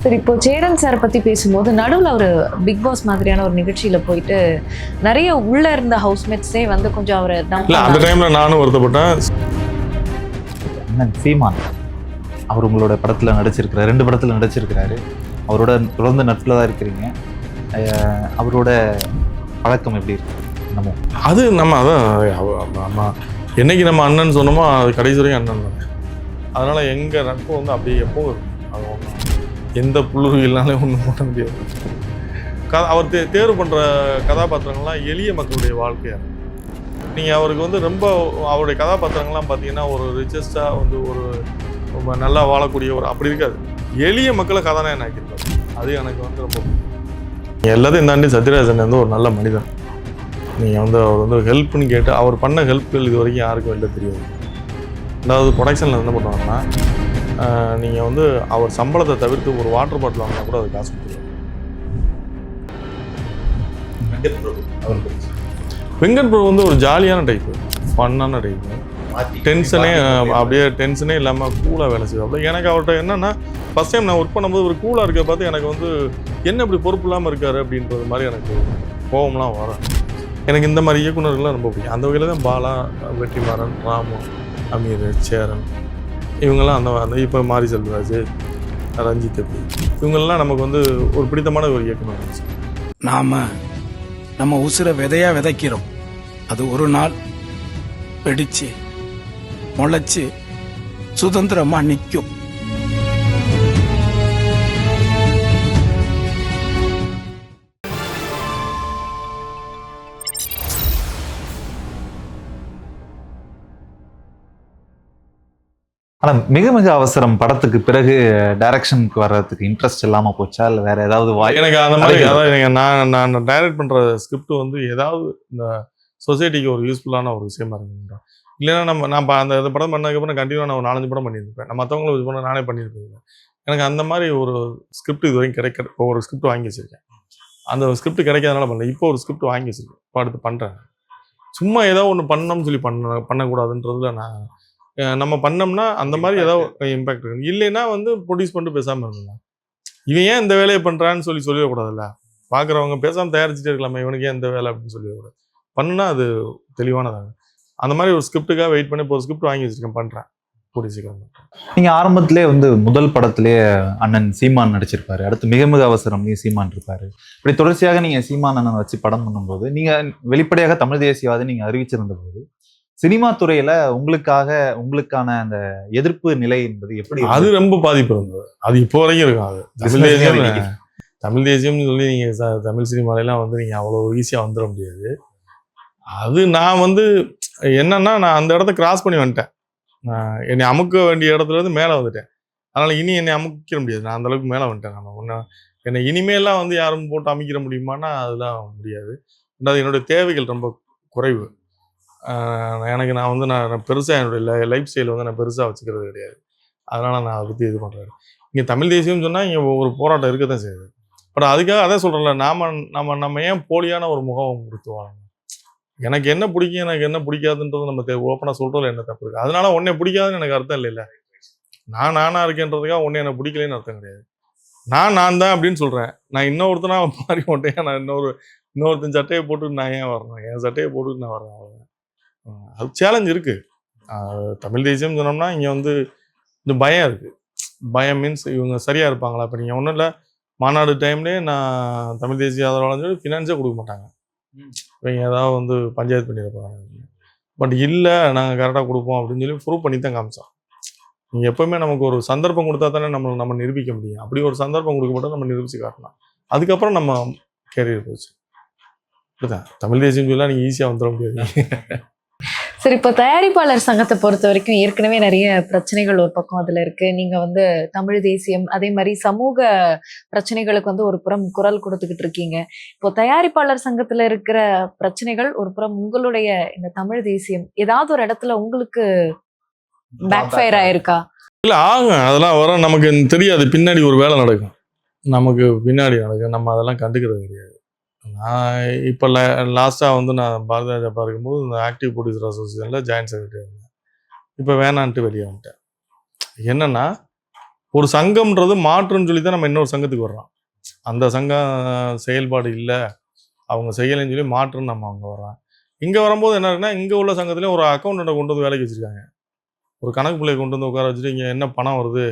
சரி, இப்போ சேரன் சார் பத்தி பேசும்போது நடுவில் ஒரு பிக் பாஸ் மாதிரியான ஒரு நிகழ்ச்சியில போயிட்டு நிறைய உள்ள இருந்த ஹவுஸ்மேட்ஸே வந்து கொஞ்சம் அவரை அந்த டைம்ல நானும் வருத்தப்பட்டேன். சீமான் அவர் உங்களோட படத்துல நடிச்சிருக்கிறார், 2 படத்துல நடிச்சிருக்கிறாரு. அவரோட தொடர்ந்து நட்புல தான் இருக்கிறீங்க. அவரோட பழக்கம் எப்படி இருக்கு? அது நம்ம அதான் என்னைக்கு நம்ம அண்ணன் சொன்னோமோ அது கடைசி வரையும் அண்ணன் தானே. அதனால எங்க நட்பு வந்து அப்படியே எப்போ அது எந்த புல்லுருவினாலே ஒன்றும் பண்ண முடியாது. அவர் தேர்வு பண்ணுற கதாபாத்திரங்கள்லாம் எளிய மக்களுடைய வாழ்க்கையாக. நீங்கள் அவருக்கு வந்து ரொம்ப அவருடைய கதாபாத்திரங்கள்லாம் பார்த்தீங்கன்னா ஒரு ரிச்சஸ்டாக வந்து ஒரு ரொம்ப நல்லா வாழக்கூடிய ஒரு அப்படி இருக்காது. எளிய மக்களை கதாநாயகன் ஆக்கியிருப்பார். அது எனக்கு வந்து ரொம்ப எல்லாத்தையும் தாண்டி சத்யராஜன் வந்து ஒரு நல்ல மனிதன். நீங்கள் வந்து அவர் வந்து ஹெல்ப்னு கேட்டு அவர் பண்ண ஹெல்ப்கள் இது வரைக்கும் யாருக்கும் வெளில தெரியாது. அதாவது ப்ரொடக்ஷனில் என்ன பண்ணுவாங்கன்னா, நீங்கள் வந்து அவர் சம்பளத்தை தவிர்த்து ஒரு வாட்டர் பாட்டில் வாங்கினா கூட அது காசு கொடுத்துருவாங்க. வெங்கட் பிரபு வந்து ஒரு ஜாலியான டைப்பு, ஃபன்னான டைப்பு. டென்ஷனே இல்லாமல் கூலாக வேலை செய்வாப்புல. எனக்கு அவர்கிட்ட என்னென்னா ஃபஸ்ட் டைம் நான் ஒர்க் பண்ணும்போது ஒரு கூலாக இருக்க பார்த்து எனக்கு வந்து என்ன இப்படி பொறுப்பு இல்லாமல் இருக்காரு அப்படின்றது மாதிரி எனக்கு கோபம்லாம் வரும். எனக்கு இந்த மாதிரி இயக்குநர்கள்லாம் ரொம்ப பிடிக்கும். அந்த வகையில் தான் பாலா, வெற்றிமாறன், ராமு, அமீர், சேரன் இவங்கெல்லாம் அந்த இப்போ மாரி செல்வராஜ், ரஞ்சித் இவங்கெல்லாம் நமக்கு வந்து ஒரு பிடித்தமான ஒரு இயக்குனர் இருந்துச்சு. நம்ம உசுரை விதையா விதைக்கிறோம். அது ஒரு நாள் வெடிச்சு முளைச்சு சுதந்திரமா நிற்கும். ஆனா மிக மிக அவசரம் படத்துக்கு பிறகு டைரக்ஷனுக்கு வர்றதுக்கு இன்ட்ரெஸ்ட் இல்லாம போச்சா, இல்லை வேற ஏதாவது எனக்கு அந்த மாதிரி அதாவது நான் டைரக்ட் பண்ற ஸ்கிரிப்ட் வந்து ஏதாவது இந்த சொசைட்டிக்கு ஒரு யூஸ்ஃபுல்லான ஒரு விஷயமா இருக்குங்க. இல்லைன்னா நான் அந்த படம் பண்ணதுக்கப்புறம் கண்டினியூ நான் ஒரு 4-5 படம் பண்ணியிருப்பேன். நான் மற்றவங்களும் இது பண்ண நானே பண்ணியிருப்பேன். எனக்கு அந்த மாதிரி ஒரு ஸ்கிரிப்ட் இது வரைக்கும் கிடைக்க ஒரு ஸ்கிரிப்ட் வாங்கி வச்சிருக்கேன். அந்த ஸ்கிரிப்ட் கிடைக்காதனால பண்ணல. இப்போ ஒரு ஸ்கிரிப்ட் வாங்கி வச்சிருக்கேன். இப்போ அடுத்து பண்ணுறேன். சும்மா ஏதோ ஒன்று பண்ணணும்னு சொல்லி பண்ணக்கூடாதுன்றதுல நம்ம பண்ணோம்னா அந்த மாதிரி ஏதாவது இம்பாக்ட் இருக்கு. இல்லைன்னா வந்து ப்ரொடியூஸ் பண்ணிட்டு பேசாமல் இருந்தேன். இவன் ஏன் இந்த வேலையை பண்ணுறான்னு சொல்லிடக்கூடாதுல்ல. பார்க்குறவங்க பேசாமல் தயாரிச்சுட்டே இருக்கலாமா, இவனுக்கு ஏன் இந்த வேலை அப்படின்னு சொல்லிடக்கூடாது. பண்ணுனா அது தெளிவானதாங்க. அந்த மாதிரி ஒரு ஸ்கிரிப்டுக்காக வெயிட் பண்ணி இப்போ ஒரு ஸ்கிரிப்ட் வாங்கி வச்சிருக்கேன், பண்ணுறேன் கூடிய சீக்கிரம். நீங்கள் ஆரம்பத்திலே வந்து முதல் படத்திலே அண்ணன் சீமான் நடிச்சிருப்பாரு, அடுத்து மிக மிக அவசரம் சீமான் இருப்பாரு. இப்படி தொடர்ச்சியாக நீங்கள் சீமான் அண்ணன் வச்சு படம் பண்ணும்போது நீங்கள் வெளிப்படையாக தமிழ் தேசியவாதி நீங்கள் அறிவிச்சிருந்த போது சினிமா துறையில உங்களுக்கான அந்த எதிர்ப்பு நிலை என்பது எப்படி? அது ரொம்ப பாதிப்பு இருந்தது. அது இப்போ வரைக்கும் இருக்கும். அது தமிழ் தேசியம்னு சொல்லி நீங்கள் தமிழ் சினிமாலெல்லாம் வந்து நீங்கள் அவ்வளோ ஈஸியாக வந்துட முடியாது. அது நான் வந்து என்னன்னா நான் அந்த இடத்த கிராஸ் பண்ணி வந்துட்டேன். என்னை அமுக்க வேண்டிய இடத்துல இருந்து மேலே வந்துட்டேன். அதனால் இனி என்னை அமுக்கிற முடியாது. நான் அந்தளவுக்கு மேலே வந்துட்டேன். நான் என்னை இனிமேலாம் வந்து யாரும் போட்டு அமைக்கிற முடியுமான்னா அதெல்லாம் முடியாது. ரெண்டாவது என்னுடைய தேவைகள் ரொம்ப குறைவு. நான் பெருசாக என்னுடைய லைஃப் ஸ்டைல் வந்து நான் பெருசாக வச்சுக்கிறது கிடையாது. அதனால் நான் அதை பற்றி இது பண்ணுறேன். இங்கே தமிழ் தேசியம்னு சொன்னால் இங்கே ஒரு போராட்டம் இருக்க தான் செய்யுது. பட் அதுக்காக அதான் சொல்கிறேன்ல, நம்ம ஏன் போலியான ஒரு முகம் கொடுத்துவாங்க. எனக்கு என்ன பிடிக்கும், எனக்கு என்ன பிடிக்காதுன்றது நம்ம ஓப்பனாக சொல்கிறதுல என்ன தப்பு இருக்குது. அதனால உன்னை பிடிக்காதுன்னு எனக்கு அர்த்தம் இல்லைல்ல. நானாக இருக்கேன்றதுக்காக ஒன்று என்னை பிடிக்கலன்னு அர்த்தம் கிடையாது. நான் தான் அப்படின்னு சொல்கிறேன். நான் இன்னொருத்தனா மாறி மாட்டேன். நான் இன்னொருத்தன் சட்டையை போட்டு நான் ஏன் வரணும்? என் சட்டையை போட்டுட்டு நான் வரேன். அது சேலஞ்ச் இருக்குது. தமிழ் தேசியம்னு சொன்னோம்னா இங்கே வந்து இந்த பயம் இருக்குது. பயம் மீன்ஸ் இவங்க சரியாக இருப்பாங்களா? இப்போ நீங்கள் ஒன்றும் இல்லை, மாநாடு டைம்லேயே நான் தமிழ் தேசிய ஆதரவாளன்னு சொல்லி ஃபினான்ஸே கொடுக்க மாட்டாங்க. இவங்க ஏதாவது வந்து பஞ்சாயத்து பண்ணியிருப்பாங்க. பட் இல்லை, நாங்கள் கரெக்டாக கொடுப்போம் அப்படின்னு சொல்லி ப்ரூவ் பண்ணி தான் காமிச்சோம். நீங்கள் எப்போவுமே நமக்கு ஒரு சந்தர்ப்பம் கொடுத்தா தானே நம்ம நிரூபிக்க முடியும். அப்படி ஒரு சந்தர்ப்பம் கொடுக்கப்பட்டால் நம்ம நிரூபித்து காட்டலாம். அதுக்கப்புறம் நம்ம கேரியர் போச்சு. அப்படிதான் தமிழ் தேசியம் சொல்லலாம் நீங்கள் ஈஸியாக வந்துட முடியாது. சரி, இப்போ தயாரிப்பாளர் சங்கத்தை பொறுத்த வரைக்கும் ஏற்கனவே நிறைய பிரச்சனைகள் ஒரு பக்கம் அதில் இருக்கு. நீங்க வந்து தமிழ் தேசியம், அதே மாதிரி சமூக பிரச்சனைகளுக்கு வந்து ஒரு புறம் குரல் கொடுத்துக்கிட்டு இருக்கீங்க. இப்போ தயாரிப்பாளர் சங்கத்துல இருக்கிற பிரச்சனைகள் ஒரு புறம், உங்களுடைய இந்த தமிழ் தேசியம் ஏதாவது ஒரு இடத்துல உங்களுக்கு பேக் ஃபயர் ஆயிருக்கா? இல்லை அதெல்லாம் வர நமக்கு தெரியாது. பின்னாடி ஒரு வேலை நடக்கும், நமக்கு பின்னாடி நடக்கும். நம்ம அதெல்லாம் கண்டுக்கிறது கிடையாது. நான் இப்போ லாஸ்ட்டாக வந்து நான் பாரதிய ஜனதா இருக்கும்போது இந்த ஆக்டிவ் ப்ரொடியூசர் அசோசியேஷனில் ஜாயின்ட் செக்ரட்டரி இருந்தேன். இப்போ வேணான்ட்டு வெளியே வந்துட்டேன். என்னென்னா ஒரு சங்கம்ன்றது மாற்றுன்னு சொல்லி தான் நம்ம இன்னொரு சங்கத்துக்கு வர்றோம். அந்த சங்கம் செயல்பாடு இல்லை, அவங்க செய்யலைன்னு சொல்லி மாற்றுன்னு நம்ம அங்கே வர்றோம். இங்கே வரும்போது என்ன இருக்குன்னா, இங்கே உள்ள சங்கத்துலேயும் ஒரு அக்கௌண்டண்ட்டை கொண்டு வந்து வேலைக்கு வச்சுருக்காங்க. ஒரு கணக்கு பிள்ளையை கொண்டு வந்து உட்கார வச்சுட்டு இங்கே என்ன பணம் வருது,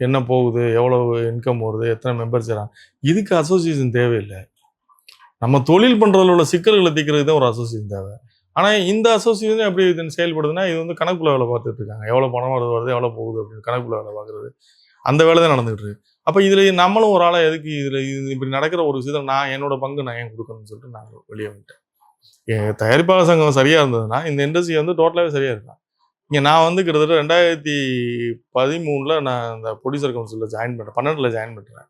என்ன போகுது, எவ்வளவு இன்கம் வருது, எத்தனை மெம்பர்ஸ் சேராங்க. இதுக்கு அசோசியேஷன் தேவையில்லை. நம்ம தொழில் பண்ணுறதுல உள்ள சிக்கல்களை தீர்க்கிறதுக்கு தான் ஒரு அசோசியேஷன் தேவை. ஆனால் இந்த அசோசியேஷன் எப்படி செயல்படுதுன்னா, இது வந்து கணக்குள்ள வேலை பார்த்துட்டு இருக்காங்க. எவ்வளோ பணம் வருது, எவ்வளோ போகுது அப்படின்னு கணக்குள்ள வேலை பார்க்குறது. அந்த வேலை தான் நடந்துகிட்டு இருக்கு. அப்போ இதில் நம்மளும் ஒரு ஆளாக எதுக்கு இதில் இப்படி நடக்கிற ஒரு விஷயத்தில் நான் என்னோட பங்கு நான் ஏன் கொடுக்கணும்னு சொல்லிட்டு நான் வெளியே வந்துட்டேன். என் தயாரிப்பாளர் சங்கம் சரியாக இருந்ததுன்னா இந்த இண்டஸ்ட்ரி வந்து டோட்டலாகவே சரியாக இருக்கும். இங்கே நான் வந்து கிட்டத்தட்ட 2013 நான் இந்த ப்ரொடியூசர் கவுன்சிலில் ஜாயின் பண்ணுறேன், 12 ஜாயின் பண்ணுறேன்.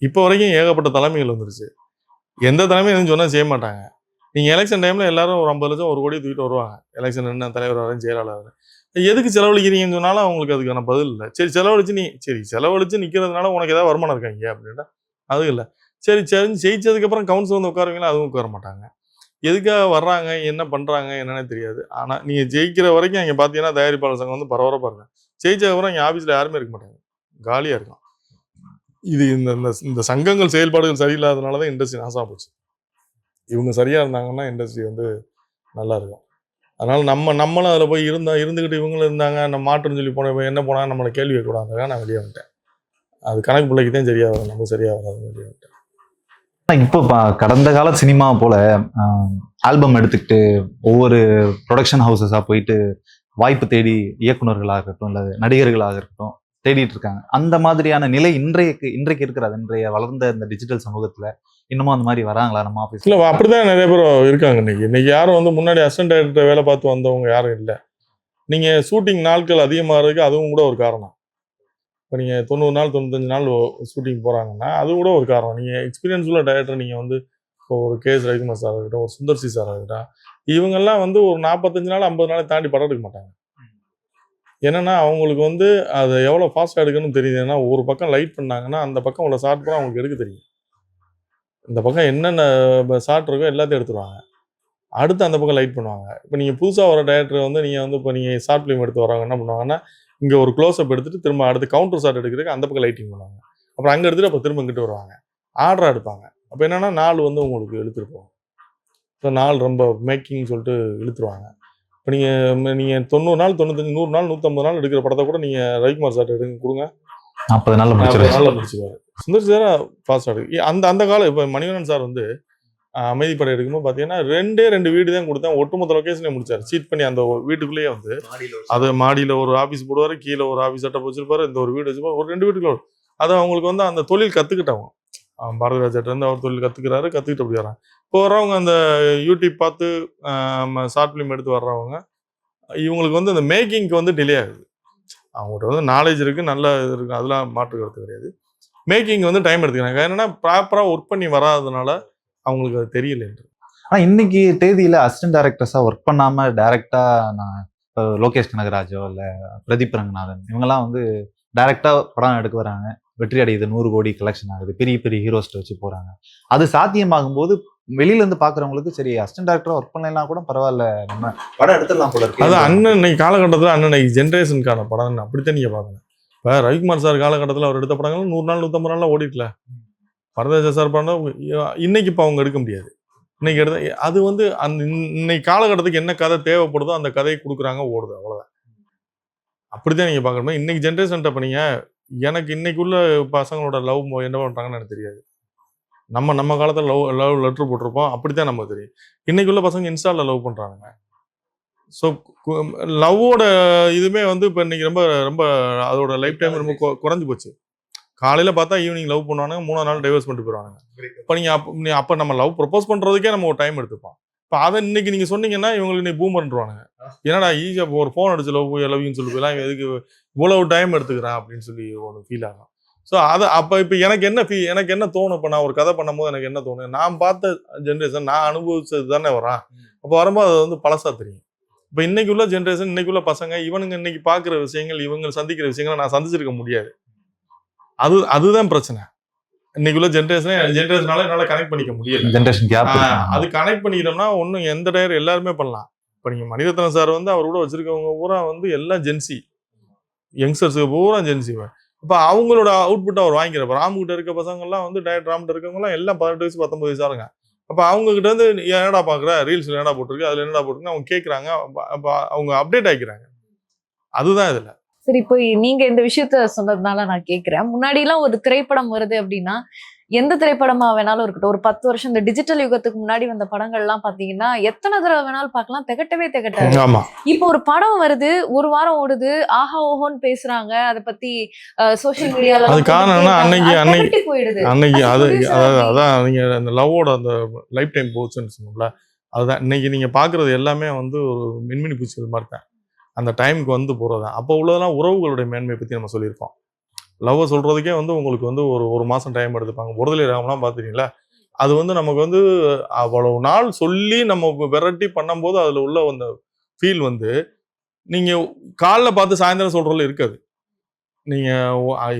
இப்போ வரைக்கும் ஏகப்பட்ட தலைமைகள் வந்துருச்சு. எந்த தலைமையும் எதுவும் சொன்னால் செய்ய மாட்டாங்க. நீங்கள் எலெக்ஷன் டைமில் எல்லாரும் ஒரு 50 லட்சம் 1 கோடி தூக்கிட்டு வருவாங்க. எலெக்ஷன் என்ன தலைவர் வரேன், செயலாளர் வரேன். எதுக்கு செலவழிக்கிறீங்கன்னு சொன்னாலும் அவங்களுக்கு அதுக்கான பதில் இல்லை. சரி செலவழிச்சு நிற்கிறதுனால உனக்கு ஏதாவது வருமானம் இருக்காங்க அப்படின்ட்டா அது இல்லை. சரி ஜெயிச்சதுக்கப்புறம் கவுன்சில் வந்து உட்காருவீங்களா, அதுவும் உட்கார மாட்டாங்க. எதுக்காக வர்றாங்க, என்ன பண்ணுறாங்க என்னன்னே தெரியாது. ஆனால் நீங்கள் ஜெயிக்கிற வரைக்கும் இங்கே பார்த்தீங்கன்னா தயாரிப்பாளர் சங்கம் வந்து பரபரப்பாக இருக்கும். ஜெயிச்சதுக்கப்புறம் இங்கே ஆஃபீஸில் யாருமே இருக்க மாட்டாங்க, காலியாக இருக்கும். இது இந்த சங்கங்கள் செயல்பாடுகள் சரியில்லாததுனால தான் இண்டஸ்ட்ரி நாசமாக போச்சு. இவங்க சரியாக இருந்தாங்கன்னா இண்டஸ்ட்ரி வந்து நல்லா இருக்கும். அதனால் நம்மளும் அதில் போய் இருந்துக்கிட்டு இவங்களும் இருந்தாங்க, நம்ம மாட்டுன்னு சொல்லி என்ன போனாங்க நம்மளை கேள்வி கேட்கக்கூடாதுக்காக நான் வெளியே வந்துட்டேன். அது கணக்கு பிள்ளைக்கு தான் சரியாக வரும், நம்ம சரியாக வராதுன்னு வெளியே வந்துட்டேன். இப்போ கடந்த கால சினிமா போல ஆல்பம் எடுத்துக்கிட்டு ஒவ்வொரு ப்ரொடக்ஷன் ஹவுசஸாக போயிட்டு வாய்ப்பு தேடி இயக்குநர்களாக இருக்கட்டும் இல்லை நடிகர்களாக இருக்கட்டும் தேடிட்டு இருக்காங்க. அந்த மாதிரியான நிலை இன்றைக்கு இருக்கிறது. இன்றைய வளர்ந்த இந்த டிஜிட்டல் சமூகத்தில் இன்னமும் அந்த மாதிரி வராங்களா நம்ம ஆஃபீஸ்? இல்லை, அப்படிதான் நிறைய பேர் இருக்காங்க. இன்னைக்கு யாரும் வந்து முன்னாடி அசிஸ்டன்ட் டைரக்டர் வேலை பார்த்து வந்தவங்க யாரும் இல்லை. நீங்கள் ஷூட்டிங் நாட்கள் அதிகமாகிறதுக்கு அதுவும் கூட ஒரு காரணம். இப்போ நீங்கள் 90 நாள் 95 நாள் ஷூட்டிங் போகிறாங்கன்னா அது கூட ஒரு காரணம். நீங்கள் எக்ஸ்பீரியன்ஸ் உள்ள டைரக்டர் நீங்கள் வந்து இப்போ ஒரு கேஎஸ் ரவிக்குமார் சார் இருக்கட்டும், ஒரு சுந்தர் சி சார் இருக்கட்டும், இவங்கெல்லாம் வந்து ஒரு 45 நாள் 50 நாளை தாண்டி படம் எடுக்க மாட்டாங்க. என்னன்னா அவங்களுக்கு வந்து அதை எவ்வளோ ஃபாஸ்ட்டாக எடுக்கணும்னு தெரியுது. ஏன்னா ஒரு பக்கம் லைட் பண்ணாங்கன்னா அந்த பக்கம் உள்ள ஷார்ட் கூட அவங்களுக்கு எடுக்க தெரியும். இந்த பக்கம் என்னென்ன ஷார்ட் இருக்கோ எல்லாத்தையும் எடுத்துருவாங்க. அடுத்து அந்த பக்கம் லைட் பண்ணுவாங்க. இப்போ நீங்கள் புதுசாக வர டைரக்டர் வந்து நீங்கள் வந்து இப்போ நீங்கள் ஷார்ட் ஃபிலிம் எடுத்து வரவங்க என்ன பண்ணுவாங்கன்னா, இங்கே ஒரு க்ளோஸ்அப் எடுத்துட்டு திரும்ப அடுத்து கவுண்டர் ஷாட் எடுக்கிறதுக்கு அந்த பக்கம் லைட்டிங் பண்ணுவாங்க. அப்புறம் அங்கே எடுத்துட்டு அப்போ திரும்ப இங்கிட்டு வருவாங்க, ஆர்டராக எடுப்பாங்க. அப்போ என்னன்னா நாள் வந்து உங்களுக்கு இழுத்துருப்போம். ஸோ நாள் ரொம்ப மேக்கிங் சொல்லிட்டு இழுத்துருவாங்க. இப்போ நீங்கள் 90 நாள் 95 100 நாள் 150 நாள் எடுக்கிற படத்தை கூட நீங்கள் ரவிக்குமார் சார் எடுங்க கொடுங்க, 40 நாளில் முடிச்சுருவாரு. சுந்தர் சார் ஃபாஸ்ட்டாக எடுக்கு. அந்த காலம் இப்போ மணிவண்ணன் சார் வந்து அமைதிப்படை எடுக்கும்போது பார்த்தீங்கன்னா 2 வீடு தான் கொடுத்தேன், ஒட்டுமொத்த லொக்கேஷனே முடிச்சார். சீட் பண்ணி அந்த வீட்டுக்குள்ளேயே வந்து அது மாடியில் ஒரு ஆஃபீஸ் போடுவார், கீழே ஒரு ஆஃபீஸ் செட்டப் வச்சிருப்பாரு, இந்த ஒரு வீடு வச்சுருப்பாரு, ஒரு 2 வீட்டுக்குள்ள. அதை அவங்களுக்கு வந்து அந்த தொழில் கற்றுக்கிட்டவங்க. பாரதிராஜாட்டிலேருந்து அவர் தொழில் கற்றுக்கிட்டு அப்படி வராங்க. இப்போ வர்றவங்க அந்த யூடியூப் பார்த்து ஷார்ட் ஃபிலிம் எடுத்து வர்றவங்க இவங்களுக்கு வந்து அந்த மேக்கிங்க்கு வந்து டிலே ஆகுது. அவங்கள்ட்ட வந்து நாலேஜ் இருக்குது, நல்ல இது இருக்குது, அதெல்லாம் மாற்று கருத்து கிடையாது. மேக்கிங் வந்து டைம் எடுத்துக்கிறாங்க. என்னன்னா ப்ராப்பராக ஒர்க் பண்ணி வராததுனால அவங்களுக்கு அது தெரியல. ஆனால் இன்னைக்கு தேதியில் அசிஸ்டன்ட் டைரக்டர்ஸாக ஒர்க் பண்ணாமல் டைரெக்டாக நான் இப்போ லோகேஷ் கனகராஜோ இல்லை பிரதீப் ரங்கநாதன் இவங்கெல்லாம் வந்து டைரெக்டாக படம் எடுக்க வராங்க, வெற்றி அடையுது, 100 கோடி கலெக்ஷன் ஆகுது, பெரிய பெரிய ஹீரோஸ்ட்டை வச்சு போகிறாங்க. அது சாத்தியமாகும் போது வெளியிலேருந்து பார்க்குறவங்களுக்கு சரி அசிஸ்டன்ட் டைரக்டராக ஒர்க் பண்ணலாம் கூட பரவாயில்ல, நம்ம படம் எடுத்துடலாம் போல இருக்கு. அது அண்ணன் காலகட்டத்தில் அண்ணன் ஜென்ரேஷனுக்கான படம் அப்படித்தான் நீங்கள் பார்க்கணும். இப்போ ரவிக்குமார் சார் காலகட்டத்தில் அவர் எடுத்த படங்கள் 100 நாள் 150 நாள்லாம் ஓடிக்கல. பரதேச சார் படம் இன்னைக்கு இப்போ அவங்க எடுக்க முடியாது. இன்னைக்கு எடுத்த அது வந்து அந்த இன்னைக்கு காலகட்டத்துக்கு என்ன கதை தேவைப்படுதோ அந்த கதையை கொடுக்குறாங்க, ஓடுது, அவ்வளோதான். அப்படித்தான் நீங்கள் பார்க்கணும். இன்னைக்கு ஜென்ரேஷன்ட்ட பண்ணீங்க. எனக்கு இன்னைக்கு உள்ள பசங்களோட லவ் என்ன பண்ணுறாங்கன்னு எனக்கு தெரியாது. நம்ம காலத்தில் லவ் லெட்ரு போட்டிருப்போம், அப்படித்தான் நமக்கு தெரியும். இன்னைக்கு உள்ள பசங்க இன்ஸ்டாவில் லவ் பண்ணுறாங்க. ஸோ லவ்வோட இதுவுமே வந்து இப்போ இன்னைக்கு ரொம்ப ரொம்ப அதோட லைஃப் டைம் ரொம்ப குறைஞ்சி போச்சு. காலையில் பார்த்தா ஈவினிங் லவ் பண்ணுவானுங்க, 3ஆவது நாள் டைவர்ஸ் பண்ணிட்டு போயிடுவாங்க. இப்போ நீங்கள் அப்போ நம்ம லவ் ப்ரப்போஸ் பண்ணுறதுக்கே நம்ம ஒரு டைம் எடுத்துப்போம். இப்போ அதை இன்னைக்கு நீங்கள் சொன்னீங்கன்னா இவங்களுக்கு நீ பூமர்ன்றானுங்க. என்னடா ஈஸியாக ஒரு ஃபோன் அடிச்சு லவ்னு சொல்லி போயிடலாம், எதுக்கு இவ்வளவு டைம் எடுத்துக்கிறேன் அப்படின்னு சொல்லி ஒன்று ஃபீல் ஆகும். ஸோ அதை அப்போ இப்போ எனக்கு என்ன தோணும், இப்போ நான் ஒரு கதை பண்ணும்போது எனக்கு என்ன தோணும், நான் பார்த்த ஜென்ரேஷன் நான் அனுபவிச்சது தானே வரான். அப்போ வரும்போது அது வந்து பழசாக தெரியும். இப்போ இன்னைக்கு உள்ள ஜென்ரேஷன், இன்னைக்கு உள்ள பசங்க இவனுங்க இன்னைக்கு பார்க்குற விஷயங்கள், இவங்க சந்திக்கிற விஷயங்களை நான் சந்திச்சிருக்க முடியாது. அதுதான் பிரச்சனை. இன்னைக்கு உள்ள ஜென்ரேஷனால என்னால் கனெக்ட் பண்ணிக்க முடியல. Generation gap. அது கனெக்ட் பண்ணிக்கிட்டோம்னா ஒன்றும் எந்த டயர் எல்லாருமே பண்ணலாம். இப்போ நீங்கள் மணிரத்னம் சார் வந்து அவர் கூட வச்சிருக்கவங்க பூரா வந்து எல்லாம் ஜென்சி யங்ஸ்டர்ஸுக்கு பூரா ஜென்சி. அப்போ அவங்களோட அவுட்புட் அவர் வாங்கிக்கிறார். ராமுகிட்ட இருக்க பசங்கள்லாம் வந்து டைரக்ட் ராம்கிட்ட இருக்கவங்கலாம் எல்லாம் 18 வயசு 19 வயசா இருங்க. அப்போ அவங்க கிட்ட வந்து நீ என்னடா பார்க்குற, ரீல்ஸில் என்னடா போட்டிருக்கு, அதில் என்னடா போட்டிருக்குன்னு அவங்க கேட்குறாங்க. அப்போ அவங்க அப்டேட் ஆகிக்கிறாங்க. அதுதான் இதில். சரி, இப்போ நீங்க இந்த விஷயத்த சொன்னதுனால நான் கேட்கிறேன். முன்னாடி எல்லாம் ஒரு திரைப்படம் வருது அப்படின்னா எந்த திரைப்படமா வேணாலும் இருக்கட்டும், ஒரு 10 வருஷம் இந்த டிஜிட்டல் யுகத்துக்கு முன்னாடி வந்த படங்கள் எல்லாம் பாத்தீங்கன்னா எத்தனை தடவை வேணாலும் பார்க்கலாம், திகட்டாது. ஆமா. இப்போ ஒரு படம் வருது, ஒரு வாரம் ஓடுது, ஆஹா ஓஹோன்னு பேசுறாங்க, அதை பத்தி சோசியல் மீடியால அது காரணம்னா அன்னைக்கு போயிடுது. அன்னைக்கு அது அதான் நீங்க அந்த லவ்வோட அந்த லைஃப் டைம் போச்சுன்னு சொன்னோம்ல, அதுதான் இன்னைக்கு நீங்க பாக்குறது எல்லாமே வந்து ஒரு மின்மினி பூச்சிகள் மாதிரி தான். அந்த டைமுக்கு வந்து போறதுதான். அப்போ உள்ளதெல்லாம் உறவுகளுடைய மேன்மையை பத்தி நம்ம சொல்லியிருப்போம். லவ்வை சொல்றதுக்கே வந்து உங்களுக்கு வந்து ஒரு மாசம் டைம் எடுத்துப்பாங்க. ஒருதலை ராமலாம் பாத்துட்டீங்களா, அது வந்து நமக்கு வந்து அவ்வளவு நாள் சொல்லி நம்ம வெரைட்டி பண்ணும்போது அதுல உள்ள அந்த ஃபீல் வந்து நீங்க காலைல பார்த்து சாயந்தரம் சொல்றதுல இருக்காது. நீங்க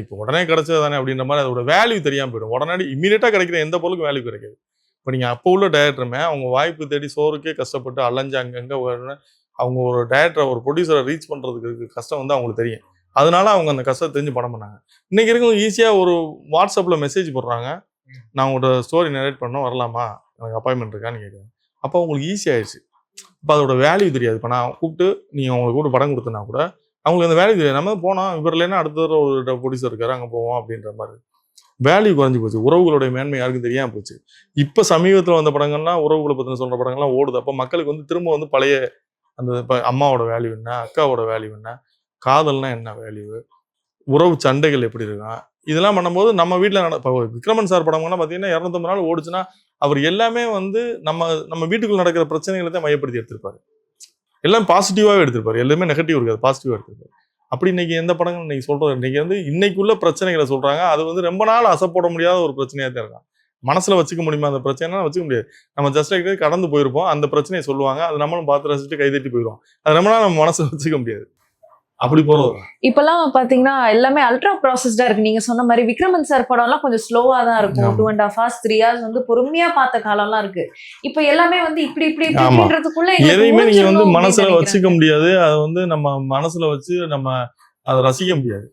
இப்போ உடனே கிடைச்சது தானே அப்படின்ற மாதிரி அதோட வேல்யூ தெரியாம போயிடும். உடனடி இம்மீடியட்டா கிடைக்கிற எந்த பொருளுக்கும் வேல்யூ கிடைக்காது. இப்போ நீங்க அப்போ உள்ள டைரக்டருமே அவங்க வாய்ப்பு தேடி சோறுக்கே கஷ்டப்பட்டு அலைஞ்சு அங்கங்க அவங்க ஒரு டைரக்டரை ஒரு ப்ரொடியூசரை ரீச் பண்றதுக்கு கஷ்டம் வந்து அவங்களுக்கு தெரியும். அதனால அவங்க அந்த கஷ்டத்தை தெரிஞ்சு படம் பண்ணாங்க. இன்னைக்கு இருக்கவங்க ஈஸியா ஒரு வாட்ஸ்அப்ல மெசேஜ் போடுறாங்க, நான் உங்களோட ஸ்டோரி நரேட் பண்ண வரலாமா, எனக்கு அப்பாயின்மெண்ட் இருக்கான்னு கேட்குறேன். அப்போ அவங்களுக்கு ஈஸி ஆயிடுச்சு. இப்போ அதோட வேல்யூ தெரியாது. இப்போ நான் கூப்பிட்டு நீங்கள் அவங்களுக்கு கூட படம் கொடுத்தனா கூட அவங்களுக்கு அந்த வேல்யூ தெரியாது. நம்ம போனோம் இவர் இல்லைன்னா அடுத்த ஒரு ப்ரொடியூசர் இருக்காரு அங்கே போவோம் அப்படின்ற மாதிரி வேல்யூ குறைஞ்சி போச்சு. உறவுகளுடைய மேன்மை யாருக்கும் தெரியாமல் போச்சு. இப்போ சமீபத்தில் வந்த படங்கள்லாம் உறவுகளை பற்றின சொல்கிற படங்கள்லாம் ஓடுது. அப்போ மக்களுக்கு வந்து திரும்ப வந்து பழைய அந்த இப்போ அம்மாவோட வேல்யூ என்ன, அக்காவோட வேல்யூ என்ன, காதல்னா என்ன வேல்யூ, உறவு சண்டைகள் எப்படி இருக்கும், இதெல்லாம் பண்ணும்போது நம்ம வீட்டில் இப்போ விக்ரமன் சார் படம்லாம் பார்த்தீங்கன்னா 250 நாள் ஓடுச்சுன்னா அவர் எல்லாமே வந்து நம்ம வீட்டுக்குள்ள நடக்கிற பிரச்சனைகளை தான் மையப்படுத்தி எடுத்திருப்பாரு. எல்லாம் பாசிட்டிவாகவே எடுத்திருப்பாரு. எல்லாமே நெகட்டிவ் இருக்காது, பாசிட்டிவாக எடுத்திருப்பாரு. அப்படி இன்னைக்கு எந்த படங்கள் இன்னைக்கு சொல்றது, இன்னைக்கு வந்து இன்னைக்குள்ள பிரச்சனைகளை சொல்றாங்க. அது வந்து ரொம்ப நாள் அசைப்பட முடியாத ஒரு பிரச்சனையாக தான் இருக்கும். மனசுல வச்சுக்க முடியுமா அந்த பிரச்சனை? வச்சுக்க முடியாது. நம்ம ஜஸ்ட் லைக் கடந்து போயிருப்போம். அந்த பிரச்சனையை சொல்லுவாங்க, அது நம்மளும் பார்த்து ரசிச்சுட்டு கைதட்டி போயிடுவோம். அது ரொம்ப நாள் நம்ம மனசுல வச்சுக்க முடியாது. அப்படி போறது. இப்பெல்லாம் பாத்தீங்கன்னா எல்லாமே அல்ட்ரா ப்ராசஸ்டா இருக்கு. நீங்க சொன்ன மாதிரி விக்ரமன் சார் படம் எல்லாம் கொஞ்சம் ஸ்லோவா தான் இருக்கும். 2.5 hours 3 hours வந்து பொறுமையா பார்த்த காலம் எல்லாம் இருக்கு. இப்ப எல்லாமே வந்து இப்படின்றதுக்குள்ள எதையுமே நீங்க வந்து மனசுல வச்சுக்க முடியாது. அது வந்து நம்ம மனசுல வச்சு நம்ம அதை ரசிக்க முடியாது.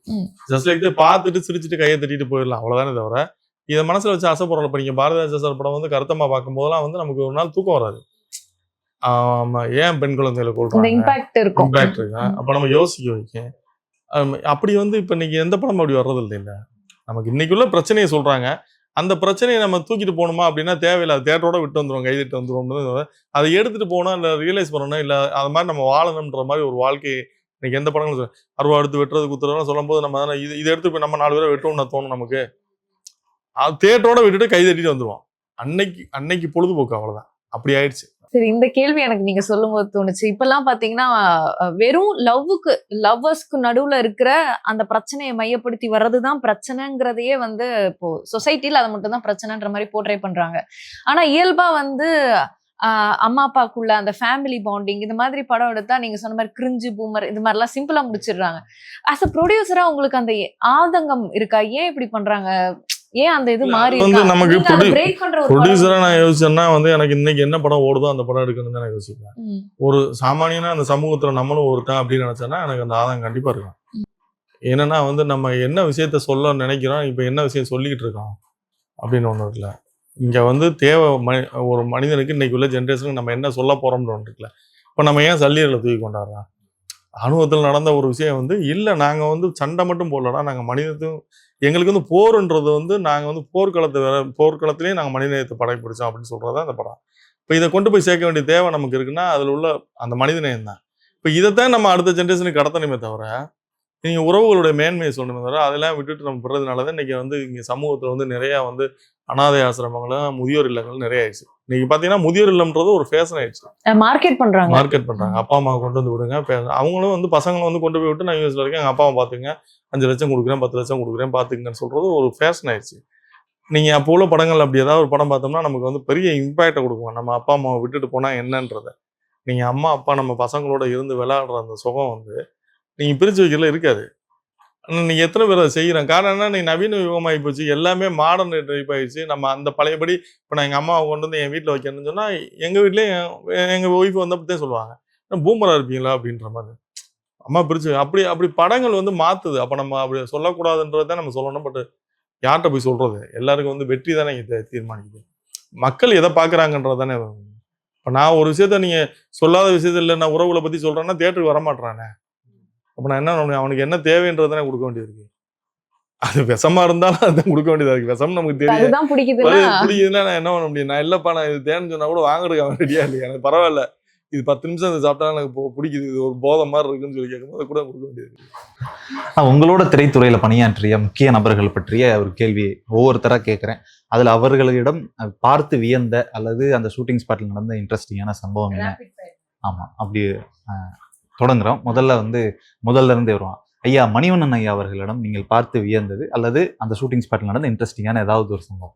ஜஸ்ட் லைக் பார்த்துட்டு சிரிச்சுட்டு கையை தட்டிட்டு போயிடலாம், அவ்வளவுதானே தவிர இதை மனசுல வச்சு ஆசைப்படுறோம். இப்ப நீங்க பாரதிராஜா சார் படம் வந்து கருத்தம்மா பார்க்கும் போதெல்லாம் வந்து நமக்கு ஒரு நாள் தூக்கம் வராது. ஆமா, ஏன் பெண் குழந்தைகளை கொள்றாங்க, இம்பாக்ட் இருக்கும். அப்ப நம்ம யோசிக்க வைக்க. அப்படி வந்து இப்ப இன்னைக்கு எந்த படம் அப்படி வர்றது இல்லை. நமக்கு இன்னைக்குள்ள பிரச்சனையை சொல்றாங்க, அந்த பிரச்சனையை நம்ம தூக்கிட்டு போகணுமா அப்படின்னா தேவையில்லை, தேட்டரோட விட்டு வந்துடும், கைதிட்டு வந்துடும். அதை எடுத்துட்டு போகணும், இல்லை ரியலைஸ் பண்ணணும், இல்லை அது மாதிரி நம்ம வாழணுன்ற மாதிரி ஒரு வாழ்க்கை இன்னைக்கு எந்த படங்களும் அருவா எடுத்து வெட்டுறது குத்துறதுலாம் சொல்லும் போது நம்ம தானே இதை எடுத்து போய் நம்ம 4 பேரை வெட்டணும்னு தோணும் நமக்கு. அது தேட்டரோட விட்டுட்டு கை தட்டிட்டு வந்துடுவோம். அன்னைக்கு பொழுதுபோக்கு அவ்வளவுதான். அப்படி ஆயிடுச்சு. சரி, இந்த கேள்வி எனக்கு நீங்க சொல்லும் போது தோணுச்சு. இப்பெல்லாம் பாத்தீங்கன்னா வெறும் லவ்வர்ஸ்க்கு நடுவுல இருக்கிற அந்த பிரச்சனையை மையப்படுத்தி வர்றதுதான் பிரச்சனைங்கிறதையே வந்து இப்போ சொசைட்டில அதை மட்டும் தான் பிரச்சனைன்ற மாதிரி போர்ட்ரே பண்றாங்க. ஆனா இயல்பா வந்து அம்மா அப்பாக்குள்ள அந்த ஃபேமிலி பாண்டிங் இந்த மாதிரி படம் எடுத்தா நீங்க சொன்ன மாதிரி கிரிஞ்சு பூமர் இது மாதிரிலாம் சிம்பிளா முடிச்சிடுறாங்க. ஆஸ் அ ப்ரொடியூசரா உங்களுக்கு அந்த ஆதங்கம் இருக்கா? ஏன் இப்படி பண்றாங்க? ஏன் அந்த இது மாறி வந்து நமக்கு பிரேக் பண்ற ஒரு ப்ரொடியூசரா நான் யோசிச்சேன்னா வந்து எனக்கு இன்னைக்கு என்ன படம் ஓடுதோ அந்த படம் எடுக்கணும்னு தான் நான் யோசிப்பேன். ஒரு சாமானியனா அந்த சமூகத்துல நம்மளும் ஒருத்தன் அப்படின்னு நினைச்சேன்னா எனக்கு அந்த ஆதங்கம் கண்டிப்பா இருக்கும். என்னன்னா வந்து நம்ம என்ன விஷயத்த சொல்ல நினைக்கிறோம், இப்ப என்ன விஷயம் சொல்லிக்கிட்டு இருக்கோம் அப்படின்னு ஒண்ணு இருக்குல்ல. இங்க வந்து தேவை ஒரு மனிதனுக்கு இன்னைக்கு உள்ள ஜென்ரேஷனுக்கு நம்ம என்ன சொல்ல போறோம்னு ஒன்று இருக்குல்ல. இப்ப நம்ம ஏன் சல்லீரலை தூக்கி கொண்டாடுறோம்? அனுபவத்தில் நடந்த ஒரு விஷயம் வந்து இல்லை, நாங்கள் வந்து சண்டை மட்டும் போடலடா, நாங்கள் மனிதத்தையும் எங்களுக்கு வந்து போர்ன்றது வந்து நாங்கள் வந்து போர்க்களத்திலேயே நாங்கள் மனிதநேயத்தை படைப்பிடிச்சோம் அப்படின்னு சொல்கிறது தான் அந்த படம். இப்போ இதை கொண்டு போய் சேர்க்க வேண்டிய தேவை நமக்கு இருக்குன்னா அதில் உள்ள அந்த மனிதநேயம் தான். இப்போ இதைத்தான் நம்ம அடுத்த ஜென்ரேஷனுக்கு கடத்தணுமே தவிர நீங்கள் உறவுகளுடைய மேன்மையை சொல்லணுமே தவிர அதெல்லாம் விட்டுட்டு நம்ம விடுறதுனால தான் இன்றைக்கி வந்து இங்கே சமூகத்தில் வந்து நிறையா வந்து அனாதை ஆசிரமங்களும் முதியோர் இல்லங்கள் நிறைய ஆயிடுச்சு. இன்னைக்கு பார்த்தீங்கன்னா முதியோர் இல்லம்ன்றது ஒரு ஃபேஷன் ஆயிடுச்சு. மார்க்கெட் பண்றாங்க. அப்பா அம்மா கொண்டு வந்து விடுங்க, அவங்களும் வந்து பசங்களும் வந்து கொண்டு போய் விட்டு நான் யூஎஸ்ல இருக்கேன், எங்கள் அப்பாவை பார்த்துங்க, 5 லட்சம் கொடுக்குறேன், 10 லட்சம் கொடுக்குறேன், பார்த்துங்கன்னு சொல்றது ஒரு ஃபேஷன் ஆயிடுச்சு. நீங்கள் அப்போ உள்ள படங்கள் அப்படி ஏதாவது ஒரு படம் பார்த்தோம்னா நமக்கு வந்து பெரிய இம்பாக்டை கொடுக்கும். நம்ம அப்பா அம்மாவை விட்டுட்டு போனால் என்னன்றத நீங்கள் அம்மா அப்பா நம்ம பசங்களோட இருந்து விளையாடுற அந்த சுகம் வந்து நீங்கள் பிரித்து வைக்கல இருக்காது. நீங்கள் எத்தனை பேர் அதை செய்கிறேன்? காரணம் என்ன, நீங்கள் நவீன யுகமாகி போச்சு, எல்லாமே மாடர்ன் டைப் ஆகிடுச்சு. நம்ம அந்த பழையபடி இப்போ நான் எங்கள் அம்மாவை கொண்டு வந்து என் வீட்டில் வைக்கணும்னு சொன்னால் எங்கள் வீட்லேயும் எங்கள் ஒய்ஃப் வந்தப்போ தான் சொல்லுவாங்க, பூமராக இருப்பீங்களா அப்படின்ற மாதிரி. அம்மா பிரிச்சு அப்படி அப்படி படங்கள் வந்து மாத்துது. அப்ப நம்ம அப்படி சொல்லக்கூடாதுன்றதை நம்ம சொல்லணும். பட் யார்கிட்ட போய் சொல்றது? எல்லாருக்கும் வந்து வெற்றி தானே இங்க தீர்மானிக்குது. மக்கள் எதை பாக்குறாங்கன்றது தானே. இப்ப நான் ஒரு விஷயத்த நீங்க சொல்லாத விஷயத்துல நான் உறவுகளை பத்தி சொல்றேன்னா தியேட்டருக்கு வரமாட்டானே. அப்ப நான் என்ன பண்ண அவனுக்கு என்ன தேவைன்றதானே கொடுக்க வேண்டியது இருக்கு. அது விஷமா இருந்தாலும் அதான் கொடுக்க வேண்டியதா இருக்கு. விஷம் நமக்கு தெரியும். அதுதான் பிடிக்குதுன்னா பிடிக்குதுன்னா நான் என்ன பண்ண முடியும்? நான் இல்லப்பா நான் இது தேன்னு சொன்னா கூட வாங்குறதுக்கு அவன் ரெடியா இல்லையா? எனக்கு பரவாயில்ல. இது 10 நிமிஷம் இதை சாப்பிட்டா எனக்கு பிடிக்குது. இது ஒரு போதை மாதிரி இருக்குன்னு சொல்லி கேட்கும்போது கூட கொடுக்க வேண்டியது இருக்கு. உங்களோட திரைத்துறையில பணியாற்றிய முக்கிய நபர்கள் பற்றிய ஒரு கேள்வி ஒவ்வொருத்தரா கேட்கிறேன். அதுல அவர்களிடம் பார்த்து வியந்த அல்லது அந்த ஷூட்டிங் ஸ்பாட்ல நடந்த இன்ட்ரெஸ்டிங்கான சம்பவம் என்ன? ஆமா, அப்படி தொடங்குறோம். முதல்ல இருந்தே வருவான். ஐயா மணிவண்ணன் ஐயா அவர்களிடம் நீங்கள் பார்த்து வியந்தது அல்லது அந்த ஷூட்டிங் ஸ்பாட்ல நடந்த இன்ட்ரெஸ்டிங்கான ஏதாவது ஒரு சம்பவம்.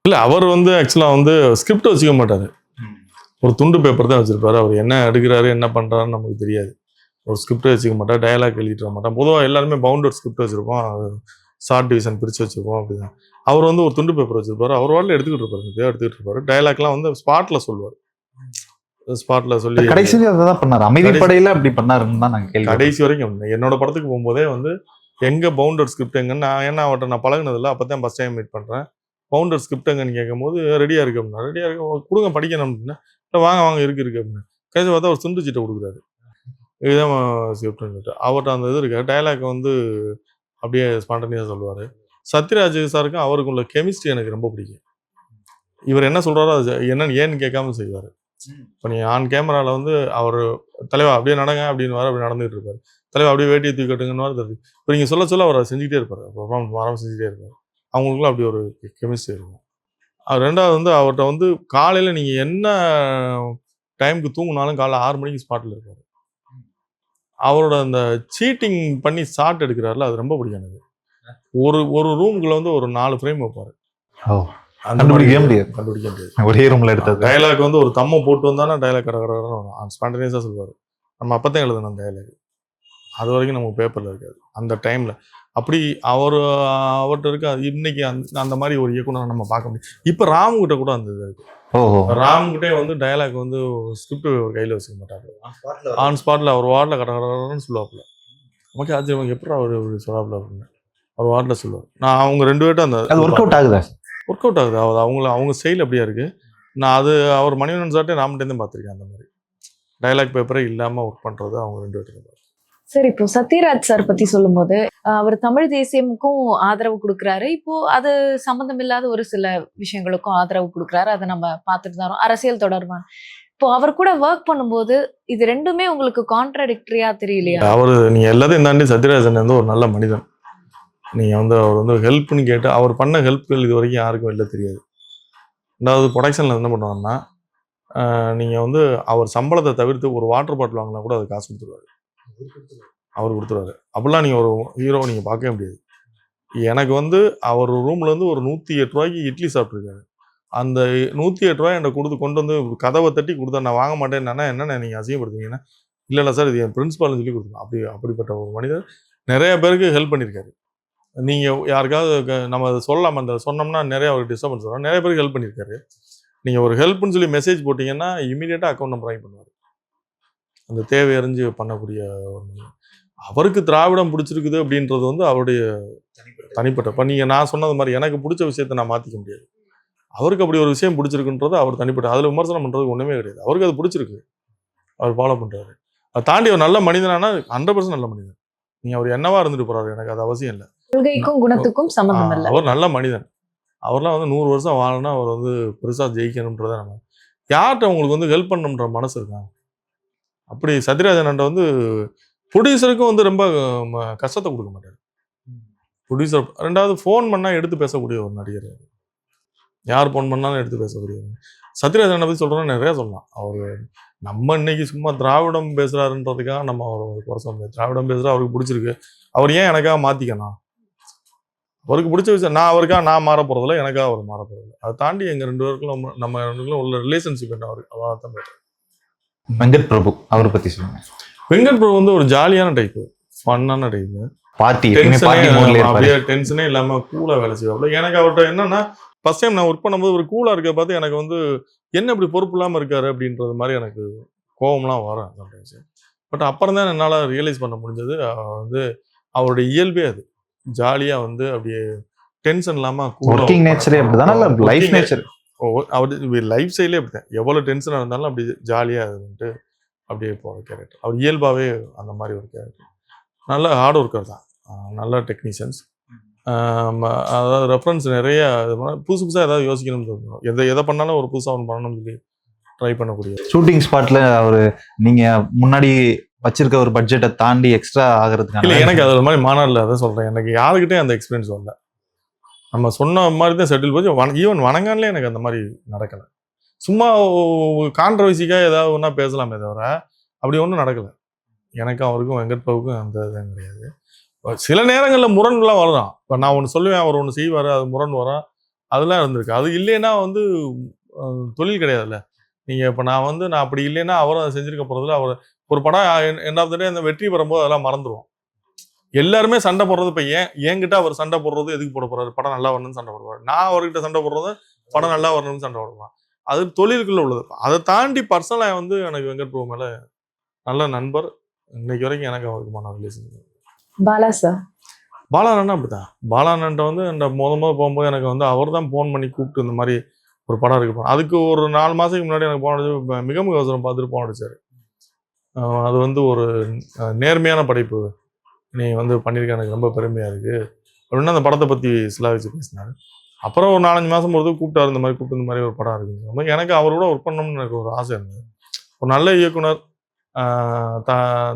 இல்ல அவர் வந்து ஆக்சுவலா வந்து ஸ்கிரிப்ட் வச்சுக்க மாட்டாரு. ஒரு துண்டு பேப்பர் தான் வச்சிருப்பாரு. அவர் என்ன எடுக்கிறாரு என்ன பண்றாருன்னு நமக்கு தெரியாது. ஒரு ஸ்கிரிப்ட் வச்சுக்க மாட்டார். டயலாக் எழுதிட்டு வர மாட்டார். பொதுவாக எல்லாருமே பவுண்டட் ஸ்கிரிப்ட் வச்சிருப்போம். ஷார்ட் டிவிஷன் பிரிச்சு வச்சிருப்போம். அப்படிதான் அவர் வந்து ஒரு துண்டு பேப்பர் வச்சிருப்பாரு. அவர் வாட்டில் எடுத்துக்கிட்டு இருப்பாரு. டயலாக்லாம் வந்து ஸ்பாட்ல சொல்லுவார். ஸ்பாட்ல சொல்லி கடைசியில அதான் பண்ணாரு. அமைதிப்படையில அப்படி பண்ணாருன்னு தான் நான் கேள்வி. கடைசி வரைக்கும் என்னோட படத்துக்கு போகும்போதே வந்து எங்க பவுண்டட் ஸ்கிரிப்ட் எங்கன்னு ஏன்னா அவர்கிட்ட நான் பழகினதில்ல. அப்பதான் ஃபர்ஸ்ட் டைம் மீட் பண்றேன். பவுண்டட் ஸ்கிரிப்ட் எங்கன்னு கேட்கும்போது ரெடியா இருக்கு அப்படின்னா ரெடியா இருக்கு கொடுங்க படிக்கணும் அப்படின்னா வாங்க இருக்கு அப்படின்னு கடைசி பார்த்தா ஒரு துண்டு சீட்டை கொடுக்குறாரு. இதுதான் ஸ்கிரிப்ட்னு சொல்லிட்டு அவர்கிட்ட அந்த இது இருக்கு. டயலாக் வந்து அப்படியே ஸ்பான்டனியாக சொல்லுவார். சத்யராஜ் சாருக்கும் அவருக்குள்ள கெமிஸ்ட்ரி எனக்கு ரொம்ப பிடிக்கும். இவர் என்ன சொல்றாரோ அது ஏன்னு கேட்காம செய்வார். இப்போ நீ ஆன் கேமராவில் வந்து அவர் தலைவா அப்படியே நடங்க அப்படின்னு அப்படி நடந்துகிட்டு இருப்பார். தலைவா அப்படியே வேட்டியை தூக்கி கட்டுங்கன்னு தெரியுது. இப்போ நீங்கள் சொல்ல அவர் செஞ்சுக்கிட்டே இருப்பார். பர்ஃபார்மன்ஸ் வராமல் செஞ்சுட்டே இருப்பார். அவங்களுக்குலாம் அப்படி ஒரு கெமிஸ்ட்ரி இருக்கும். ரெண்டாவது வந்து அவர்கிட்ட வந்து காலையில் நீங்கள் என்ன டைமுக்கு தூங்கினாலும் காலைல 6 மணிக்கு ஸ்பாட்டில் இருப்பார். அவரோட அந்த சீட்டிங் பண்ணி ஷாட் எடுக்கிறாருல அது ரொம்ப பிடிக்கும் எனக்கு. ஒரு ரூமுக்குள்ள வந்து ஒரு 4 ஃப்ரேம் வைப்பாரு. கண்டுபிடிக்க முடியாது. ஒரே ரூம்ல எடுத்தது. டயலாக் வந்து ஒரு தம்மை போட்டு வந்தானா டயலாக் ஸ்பான்டனியஸா சொல்லுவாரு. நம்ம அப்பதான் எழுதணும் டயலாக். அது வரைக்கும் நமக்கு பேப்பர்ல இருக்காது அந்த டைம்ல. அப்படி அவர்கிட்ட இருக்க இன்னைக்கு அந்த மாதிரி ஒரு இயக்குனர் நம்ம பார்க்க முடியும். இப்ப ராமுகிட்ட கூட அந்த இது இருக்கு. ராம்கிட்டே வந்து டயலாக் வந்து ஸ்கிரிப்ட் ஒரு கையில வச்சுக்க மாட்டாரு. ஆன் ஸ்பாட்ல அவர் வார்டில் கடன்னு சொல்லுவாப்புல. நமக்கு ஆச்சரியம் எப்படி அவர் சொல்லாப்புல அப்படின்னு அவர் வார்டில் சொல்லுவார். நான் அவங்க 2 பேர்ட்டும் அந்த ஒர்க் அவுட் ஆகுது. அவங்க ஸ்டைல் அப்படியா இருக்கு. நான் அது அவர் மணிவண்ணன் சார்ட்டே ராம்கிட்டே பார்த்துருக்கேன். அந்த மாதிரி டயலாக் பேப்பரே இல்லாம ஒர்க் பண்றது அவங்க 2 பேர்ட்டு. சரி, இப்போ சத்யராஜ் சார் பத்தி சொல்லும்போது அவர் தமிழ் தேசியமுக்கும் ஆதரவு கொடுக்குறாரு. இப்போ அது சம்பந்தம் இல்லாத ஒரு சில விஷயங்களுக்கும் ஆதரவு கொடுக்குறாரு. அதை நம்ம பார்த்துட்டு தான் வரோம். அரசியல் தொடர்பான இப்போ அவர் கூட ஒர்க் பண்ணும்போது இது ரெண்டுமே உங்களுக்கு கான்ட்ராடிக்டரியா தெரியலையா? நீங்க எல்லாத்தையும் தாண்டி சத்யராஜன் வந்து ஒரு நல்ல மனிதன். நீங்க வந்து அவர் வந்து ஹெல்ப்னு கேட்டு அவர் பண்ண ஹெல்ப்கள் இது வரைக்கும் யாருக்கும் வெளில தெரியாது. ரெண்டாவது ப்ரொடக்ஷன்ல என்ன பண்ணுவாங்கன்னா நீங்க வந்து அவர் சம்பளத்தை தவிர்த்து ஒரு வாட்டர் பாட்டில் வாங்கினா கூட அது காசு கொடுத்துருவாரு. அவர் கொடுத்துருவாரு. அப்படிலாம் நீங்கள் ஒரு ஹீரோவை நீங்கள் பார்க்கவே முடியாது. எனக்கு வந்து அவர் ரூமில் வந்து ஒரு 108 ரூபாய்க்கு இட்லி சாப்பிட்ருக்காரு. அந்த 108 ரூபாய் என்கிட்ட கொண்டு வந்து கதவை தட்டி கொடுத்தா நான் வாங்க மாட்டேன்னா என்னென்ன நீங்கள் அசிங்கப்படுத்துவீங்கன்னா இல்லை சார் இது என் பிரின்சிபால்னு சொல்லி கொடுத்துருங்க. அப்படிப்பட்ட ஒரு மனிதர் நிறைய பேருக்கு ஹெல்ப் பண்ணியிருக்காரு. நீங்கள் யாருக்காவது நம்ம அதை சொல்லலாம். அந்த சொன்னோம்னா நிறைய அவருக்கு டிஸ்டர்பன்ஸ் வரும். நிறைய பேருக்கு ஹெல்ப் பண்ணியிருக்காரு. நீங்கள் ஒரு ஹெல்ப்னு சொல்லி மெசேஜ் போட்டிங்கன்னா இமீடியட்டாக அக்கௌண்ட் நம்பர் வாங்கி பண்ணுவார். அந்த தேவை அறிஞ்சு பண்ணக்கூடிய அவருக்கு திராவிடம் பிடிச்சிருக்குது அப்படின்றது வந்து அவருடைய தனிப்பட்ட. இப்போ நீங்கள் நான் சொன்னது மாதிரி எனக்கு பிடிச்ச விஷயத்தை நான் மாற்றிக்க முடியாது. அவருக்கு அப்படி ஒரு விஷயம் பிடிச்சிருக்குன்றது அவர் தனிப்பட்ட. அதில் விமர்சனம் பண்ணுறதுக்கு ஒன்றுமே கிடையாது. அவருக்கு அது பிடிச்சிருக்கு, அவர் ஃபாலோ பண்ணுறாரு. அதை தாண்டி ஒரு நல்ல மனிதனானா 100% நல்ல மனிதன். நீங்கள் அவர் என்னவா இருந்துட்டு போறாரு, எனக்கு அது அவசியம் இல்லை. கொள்கைக்கும் குணத்துக்கும் சம்மந்தம் இல்லை. அவர் நல்ல மனிதன். அவர்லாம் வந்து 100 வருஷம் வாழணும்னா அவர் வந்து பெருசாக ஜெயிக்கணுன்றதை நம்ம யார்கிட்ட அவங்களுக்கு வந்து ஹெல்ப் பண்ணணுன்ற மனசு இருக்காங்க. அப்படி சத்யராஜன் வந்து ப்ரொடியூசருக்கும் வந்து ரொம்ப கஷ்டத்தை கொடுக்க மாட்டார். ப்ரொடியூசர் ரெண்டாவது ஃபோன் பண்ணால் எடுத்து பேசக்கூடிய ஒரு நடிகர். யார் ஃபோன் பண்ணாலும் எடுத்து பேசக்கூடிய சத்யராஜனை பற்றி சொல்கிறோன்னா நிறையா சொல்லலாம். அவர் நம்ம இன்னைக்கு சும்மா திராவிடம் பேசுகிறாருன்றதுக்காக நம்ம அவர் குறை சொல்ல முடியாது. திராவிடம் பேசுகிறா அவருக்கு பிடிச்சிருக்கு. அவர் ஏன் எனக்காக மாற்றிக்கணும்? அவருக்கு பிடிச்ச விஷயம் நான் அவருக்காக நான் மாற போகிறதில்ல, எனக்காக அவர் மாற போகிறதில்ல. அதை தாண்டி எங்கள் 2 பேருக்கும் நம்ம 2 பேருக்கும் உள்ள ரிலேஷன்ஷிப் என்ன அவருக்கு தான் பேசுகிறேன். வெங்கட் பிரபு அவரை பற்றி சொல்லுங்க. வெங்கட் பிரபு வந்து ஒரு ஜாலியான டைப்பு, ஃபன்னான டைப்பு. அப்படியே டென்ஷனே இல்லாம கூலா வேலை செய்வாப்ல. எனக்கு அவர்கிட்ட என்னன்னா ஃபர்ஸ்ட் டைம் நான் ஒர்க் பண்ணும்போது ஒரு கூலா இருக்க பார்த்து எனக்கு வந்து என்ன இப்படி பொறுப்பு இல்லாம இருக்காரு அப்படின்றது மாதிரி எனக்கு கோபம்லாம் வரும். பட் அப்புறம் தான் என்னால் ரியலைஸ் பண்ண முடிஞ்சது. வந்து அவருடைய இயல்பே அது. ஜாலியாக வந்து அப்படியே டென்ஷன் இல்லாமல் ஒர்க்கிங் நேச்சரே அப்படிதானே, இல்ல லைஃப் நேச்சர்? அவர் லைஃப் ஸ்டைலே அப்படித்தான். எவ்வளோ டென்ஷனாக இருந்தாலும் அப்படி ஜாலியாக இருந்துட்டு அப்படியே போகிற கேரக்டர். அவர் இயல்பாகவே அந்த மாதிரி ஒரு கேரக்டர். நல்ல ஹார்ட் ஒர்க்கர் தான். நல்ல டெக்னீஷியன்ஸ். அதாவது ரெஃபரன்ஸ் நிறைய புதுசு புதுசாக ஏதாவது யோசிக்கணும்னு தோணும். எதை பண்ணாலும் ஒரு புதுசாக ஒன்று பண்ணணும்னு சொல்லி ட்ரை பண்ணக்கூடிய. ஷூட்டிங் ஸ்பாட்ல அவர் நீங்க முன்னாடி வச்சிருக்க ஒரு பட்ஜெட்டை தாண்டி எக்ஸ்ட்ரா இல்லை, ஆகிறதுக்கான எனக்கு அது ஒரு மாதிரி மாநாட்டில் அதான் சொல்கிறேன். எனக்கு யாருக்கிட்டையும் அந்த எக்ஸ்பீரியன்ஸ் வரல. நம்ம சொன்ன மாதிரி தான் செட்டில் போச்சு. ஈவன் வணங்கான்லேயே எனக்கு அந்த மாதிரி நடக்கலை. சும்மா கான்ட்ரவர்சிக்காக ஏதாவது ஒன்றா பேசலாமே தவிர அப்படி ஒன்றும் நடக்கலை. எனக்கும் அவருக்கும் வெங்கட் பிரபுக்கும் அந்த இதுவும் கிடையாது. சில நேரங்களில் முரண்லாம் வரலாம். இப்போ நான் ஒன்று சொல்லுவேன், அவர் ஒன்று செய்வார், அது முரண் வரும், அதெல்லாம் இருந்திருக்கு. அது இல்லைன்னா வந்து தொழில் கிடையாதுல்ல. நீங்கள் இப்போ நான் அப்படி இல்லைன்னா அவரும் அதை செஞ்சுருக்க போகிறதுல அவர் ஒரு படம் எண்ட் ஆஃப் த டே அந்த வெற்றி பெறும்போது அதெல்லாம் மறந்துடுவோம். எல்லாருமே சண்டை போடுறது இப்போ என்கிட்ட அவர் சண்டை போடுறது எதுக்கு போட போறாரு? படம் நல்லா வரணும்னு சண்டை போடுவார். நான் அவர்கிட்ட சண்டை போடுறது படம் நல்லா வரணும்னு சண்டை போடுவான். அது தொழிலுக்குள்ள உள்ளது. அதை தாண்டி பர்சனலாக வந்து எனக்கு வெங்கட் பிரபு மேலே நல்ல நண்பர். இன்னைக்கு வரைக்கும் எனக்கு அவருக்குமான ரிலேஷன். பாலா சார்? பாலானன் அப்படித்தான். பாலானன்ட்ட வந்து இந்த முதல் போகும்போது எனக்கு வந்து அவர் தான் ஃபோன் பண்ணி கூப்பிட்டு இந்த மாதிரி ஒரு படம் இருக்கு. அதுக்கு ஒரு 4 மாதத்துக்கு முன்னாடி எனக்கு போனது மிக மிக அவசரம் பார்த்துட்டு போன அடிச்சாரு. அது வந்து ஒரு நேர்மையான படைப்பு நீ வந்து பண்ணியிருக்க, எனக்கு ரொம்ப பெருமையாக இருக்குது அப்படின்னா அந்த படத்தை பற்றி சிலாகிச்சு பேசினார். அப்புறம் ஒரு 4-5 மாதம் பொறுத்து கூப்பிட்டாரு. இந்த மாதிரி ஒரு படம் இருக்குங்க. எனக்கு அவரோட ஒர்க் பண்ணணும்னு எனக்கு ஒரு ஆசை இருந்தது. ஒரு நல்ல இயக்குனர்,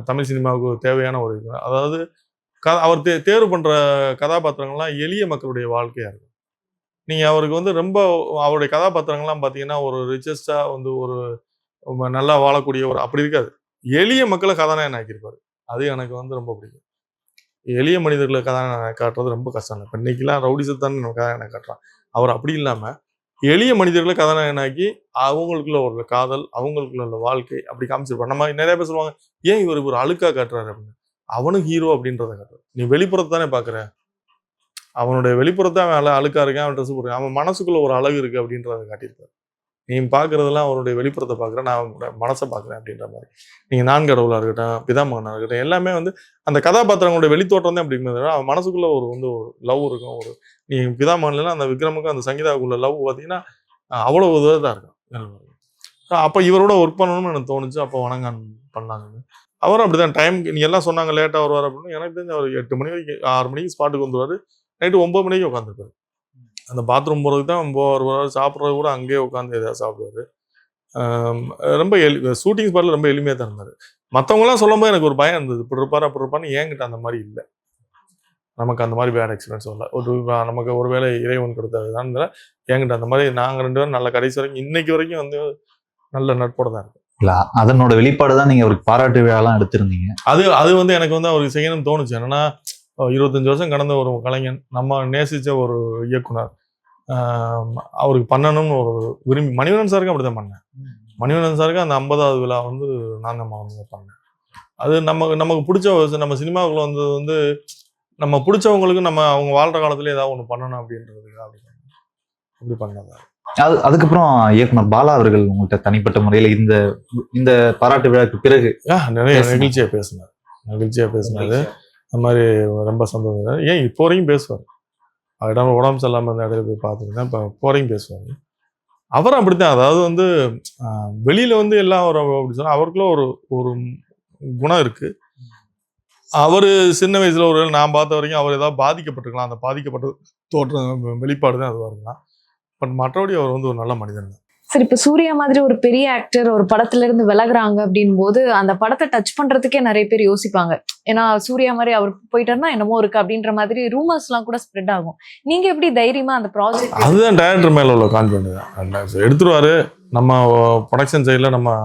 தமிழ் சினிமாவுக்கு தேவையான ஒரு இயக்குனர். அதாவது அவர் தேர்வு பண்ணுற கதாபாத்திரங்கள்லாம் எளிய மக்களுடைய வாழ்க்கையாக இருக்கும். நீங்கள் அவருக்கு வந்து ரொம்ப அவருடைய கதாபாத்திரங்கள்லாம் பார்த்தீங்கன்னா ஒரு ரிச்சஸ்டாக வந்து ஒரு நல்லா வாழக்கூடிய ஒரு அப்படி இருக்காது. எளிய மக்களை கதாநாயகன் ஆக்கியிருப்பார். அது எனக்கு வந்து ரொம்ப பிடிக்கும். எளிய மனிதர்களை கதாநாயகன் காட்டுறது ரொம்ப கஷ்டம் இல்லை. இப்போ இன்னைக்கெல்லாம் ரவுடிசத்தான் நம்ம கதாநாயகனை காட்டுறான். அவர் அப்படி இல்லாமல் எளிய மனிதர்களை கதாநாயகனாக்கி அவங்களுக்குள்ள ஒரு காதல், அவங்களுக்குள்ள உள்ள வாழ்க்கை அப்படி காமிச்சிருப்பார். நம்ம நிறைய பேர் சொல்லுவாங்க, ஏன் இவர் ஒரு அழுக்கா காட்டுறாரு அப்படின்னு. அவனும் ஹீரோ அப்படின்றத காட்டுறாரு. நீ வெளிப்புறத்தை தானே பார்க்குற. அவனுடைய வெளிப்புறத்தை அவன் அழுக்கா இருக்கான், அவன் ட்ரெஸ் போடுறான், அவன் மனசுக்குள்ள ஒரு அழகு இருக்கு அப்படின்றத காட்டியிருப்பார். நீ பார்க்குறதெல்லாம் அவருடைய வெளிப்புறத்தை பார்க்குறேன், நான் அவனோட மனசை பார்க்குறேன் அப்படின்ற மாதிரி. நீங்கள் நான்கடவுளாக இருக்கட்டும், பிதாமகனாக இருக்கட்டும், எல்லாமே வந்து அந்த கதாபாத்திரங்களுடைய வெளித்தோட்டம் தான் அப்படி இருந்தது. அவன் மனசுக்குள்ள ஒரு வந்து ஒரு லவ் இருக்கும். ஒரு நீ பிதாமகன்லாம் அந்த விக்ரமுக்கும் அந்த சங்கீதாவுக்குள்ள லவ் பார்த்தீங்கன்னா அவ்வளோ இதாக இருக்கும். அப்போ இவரோட ஒர்க் பண்ணணும்னு எனக்கு தோணுச்சு. அப்போ வணங்கான் பண்ணாங்க. அவரும் அப்படி தான் டைமுக்கு நீ எல்லாம் சொன்னாங்க லேட்டாக வருவார் அப்படின்னு. எனக்கு தெரிஞ்சு அவர் 8 மணி வரைக்கும் 6 மணிக்கு ஸ்பாட்டுக்கு வந்துடுவார். நைட்டு 9 மணிக்கு உட்காந்துருப்பாரு. அந்த பாத்ரூம் போகிறதுக்கு தான் வருவார். சாப்பிட்றது கூட அங்கேயே உட்காந்து எதாவது சாப்பிடுவார். ரொம்ப ஷூட்டிங் ஸ்பாட்டில் ரொம்ப எளிமையாக தான் இருந்தார். மற்றவங்களாம் சொல்லும்போது எனக்கு ஒரு பயம் இருந்தது. இப்படி இருப்பான்னு. என்கிட்ட அந்த மாதிரி இல்லை. நமக்கு அந்த மாதிரி பேட் எக்ஸ்பீரியன்ஸ் வரல. நமக்கு ஒரு வேளை இறைவன் கொடுத்ததுதான். என்கிட்ட அந்த மாதிரி நாங்கள் 2 பேரும் நல்ல கடைசி வரைக்கும் இன்னைக்கு வரைக்கும் வந்து நல்ல நட்போட தான் இருக்கும். இல்ல அதனோட வெளிப்பாடு தான் நீங்க அவருக்கு பாராட்டு விழாலாம் எடுத்திருந்தீங்க. அது வந்து எனக்கு வந்து அவருக்கு செய்யணும்னு தோணுச்சு. என்னன்னா 25 வருஷம் கடந்த ஒரு கலைஞன், நம்ம நேசித்த ஒரு இயக்குனர், அவருக்கு பண்ணணும்னு ஒரு விரும்பி மணிவண்ணன் சாருக்கும் அப்படி தான் பண்ணேன். மணிவண்ணன் சாருக்கு அந்த 50வது விழா வந்து நான் தான் பண்ணேன். அது நமக்கு பிடிச்ச நம்ம சினிமாவுக்குள்ள வந்தது வந்து நம்ம பிடிச்சவங்களுக்கு நம்ம அவங்க வாழ்கிற காலத்துல ஏதாவது ஒன்று பண்ணணும் அப்படின்றதுக்கு அப்படி பண்ணதான். அதுக்கப்புறம் இயக்குனர் பாலா அவர்கள் உங்கள்கிட்ட தனிப்பட்ட முறையில் இந்த பாராட்டு விழாக்கு பிறகு நிறைய நெகிழ்ச்சியாக பேசினாரு. அந்த மாதிரி ரொம்ப சந்தோஷம். ஏன் இப்போ வரைக்கும் பேசுவார். இடம் உடம்பு சரியில்லாமல் அந்த இடத்துல போய் பார்த்துருந்தேன். இப்போ வரைக்கும் பேசுவார். அவரும் அப்படித்தான். அதாவது வந்து வெளியில வந்து எல்லாம் ஒரு அப்படி சொன்னால் அவருக்குள்ள ஒரு குணம் இருக்கு. அவர் சின்ன வயசுல ஒரு நான் பார்த்த வரைக்கும் அவர் ஏதாவது பாதிக்கப்பட்டிருக்கலாம். அந்த பாதிக்கப்பட்ட தோற்றம் வெளிப்பாடு தான் அதுவாக இருக்கலாம். பட் மற்றபடி அவர் வந்து ஒரு நல்ல மனிதன் தான். சரி, இப்ப சூர்யா மாதிரி ஒரு பெரிய ஆக்டர் ஒரு படத்துல இருந்து விலகுறாங்க அப்படின் போது அந்த படத்தை டச் பண்றதுக்கே நிறைய பேர் யோசிப்பாங்க. ஏன்னா சூர்யா மாதிரி அவர் போயிட்டாருன்னா என்னமோ இருக்கு அப்படின்ற மாதிரி ரூமர்ஸ் எல்லாம் கூட ஸ்ப்ரெட் ஆகும். நீங்க எப்படி தைரியமா அந்த ப்ராஜெக்ட்? அதுதான் டைரக்டர் மேல உள்ள கான்ஃபிடன்ஸ் தான். எடுத்துருவாரு. நம்ம ப்ரொடக்ஷன் சைட்ல நம்ம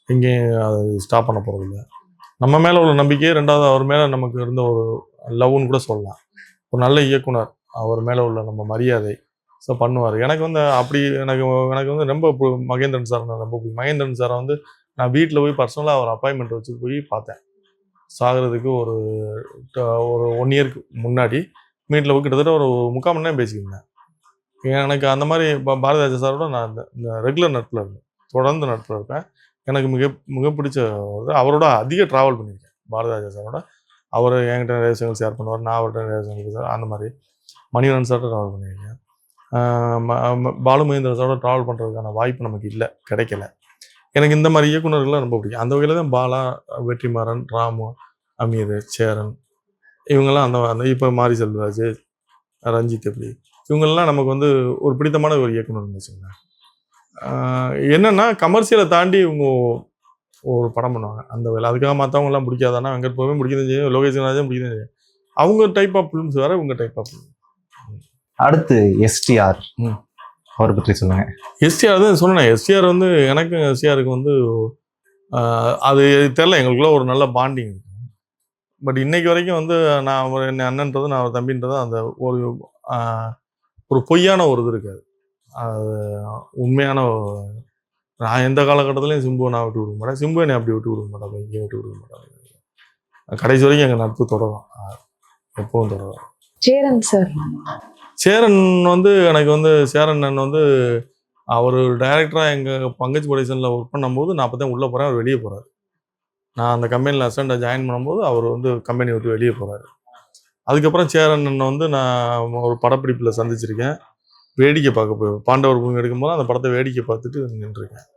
எங்கேயும் அது ஸ்டாப் பண்ண போறது இல்லை. நம்ம மேல உள்ள நம்பிக்கை. 2வது அவர் மேல நமக்கு இருந்த ஒரு லவ்னு கூட சொல்லலாம். ஒரு நல்ல இயக்குனர், அவர் மேல உள்ள நம்ம மரியாதை பண்ணுவார். எனக்கு வந்து அப்படி எனக்கு வந்து ரொம்ப மகேந்திரன் சார் ரொம்ப பிடிக்கும். மகேந்திரன் சாரை வந்து நான் வீட்டில் போய் பர்சனலாக ஒரு அப்பாயின்மெண்ட் வச்சு போய் பார்த்தேன். சாகிறதுக்கு ஒரு 1 இயருக்கு முன்னாடி வீட்டில் போய் கிட்டத்தட்ட ஒரு 3/4 மணி நேரம் பேசிக்கிருந்தேன். எனக்கு அந்த மாதிரி பாரதிராஜா சாரோட நான் இந்த ரெகுலர் நட்பில் இருந்தேன். தொடர்ந்து நட்பில் இருப்பேன். எனக்கு மிக பிடிச்ச அவரோட அதிக ட்ராவல் பண்ணியிருக்கேன் பாரதிராஜா சாரோட. அவர் என்கிட்ட நிறைய விஷயங்கள் ஷேர் பண்ணுவார், நான் அவர்கிட்ட நிறைய விஷயங்கள் சார் அந்த மாதிரி. மணிவண்ணன் சார்கிட்ட ட்ராவல் பண்ணியிருக்கேன். பாலு மகேந்திரன் சாரோட ட்ராவல் பண்ணுறதுக்கான வாய்ப்பு நமக்கு கிடைக்கல. எனக்கு இந்த மாதிரி இயக்குநர்கள்லாம் ரொம்ப பிடிக்கும். அந்த வகையில் தான் பாலா, வெற்றிமாறன், ராமு, அமீர், சேரன் இவங்கெல்லாம் அந்த இப்போ மாரி செல்வராஜ், ரஞ்சித் எப்படி இவங்கெல்லாம் நமக்கு வந்து ஒரு பிடித்தமான ஒரு இயக்குனர் வச்சுக்கோங்க. என்னன்னா கமர்ஷியலை தாண்டி இவங்க ஒரு படம் பண்ணுவாங்க அந்த வேலை. அதுக்காக மற்றவங்கலாம் பிடிக்காதானா வெங்கட் போவே பிடிக்கதான் செய்யும், லோகேஷ் கனகராஜன் பிடிக்கதான் செய்யும். அவங்க டைப் ஆஃப் ஃபிலிம்ஸ் வேற, இவங்க டைப் ஆஃப் ஃபிலிம். அடுத்து எஸ்டிஆர், அவரை பற்றி சொல்லுங்க. எஸ்டிஆர் தான் சொன்னேன். எஸ்டிஆர் வந்து எனக்கும் எஸ்டிஆருக்கு வந்து அது தெரில, எங்களுக்குள்ள ஒரு நல்ல பாண்டிங் இருக்கு. பட் இன்னைக்கு வரைக்கும் வந்து நான் என்ன அண்ணன்றதும் நான் அவர் தம்பின்றதும் அந்த ஒரு பொய்யான ஒரு இது இருக்காது. அது உண்மையான நான் எந்த காலகட்டத்திலையும் சிம்புவை நான் விட்டு கொடுக்க மாட்டேன், சிம்பு என்னை அப்படி விட்டு கொடுக்க மாட்டாங்க, இங்கேயும் விட்டு கொடுக்க மாட்டாங்க. கடைசி வரைக்கும் எங்கள் நட்பு தொடரும், எப்பவும் தொடரும். சேரன் சார், சேரன் வந்து எனக்கு வந்து சேரன் வந்து அவர் டைரக்டராக எங்கள் பங்கஜ் ப்ரொடக்ஷனில் ஒர்க் பண்ணும்போது நான் அப்போ தான் உள்ளே போகிறேன், அவர் வெளியே போகிறார். நான் அந்த கம்பெனியில் அசிஸ்டண்டாக ஜாயின் பண்ணும்போது அவர் வந்து கம்பெனி விட்டு வெளியே போகிறாரு. அதுக்கப்புறம் சேரன் வந்து நான் ஒரு படப்பிடிப்பில் சந்திச்சிருக்கேன், வேடிக்கை பார்க்க போய் பாண்டவர் பூமி எடுக்கும்போது அந்த படத்தை வேடிக்கை பார்த்துட்டு நின்றுருக்கேன்.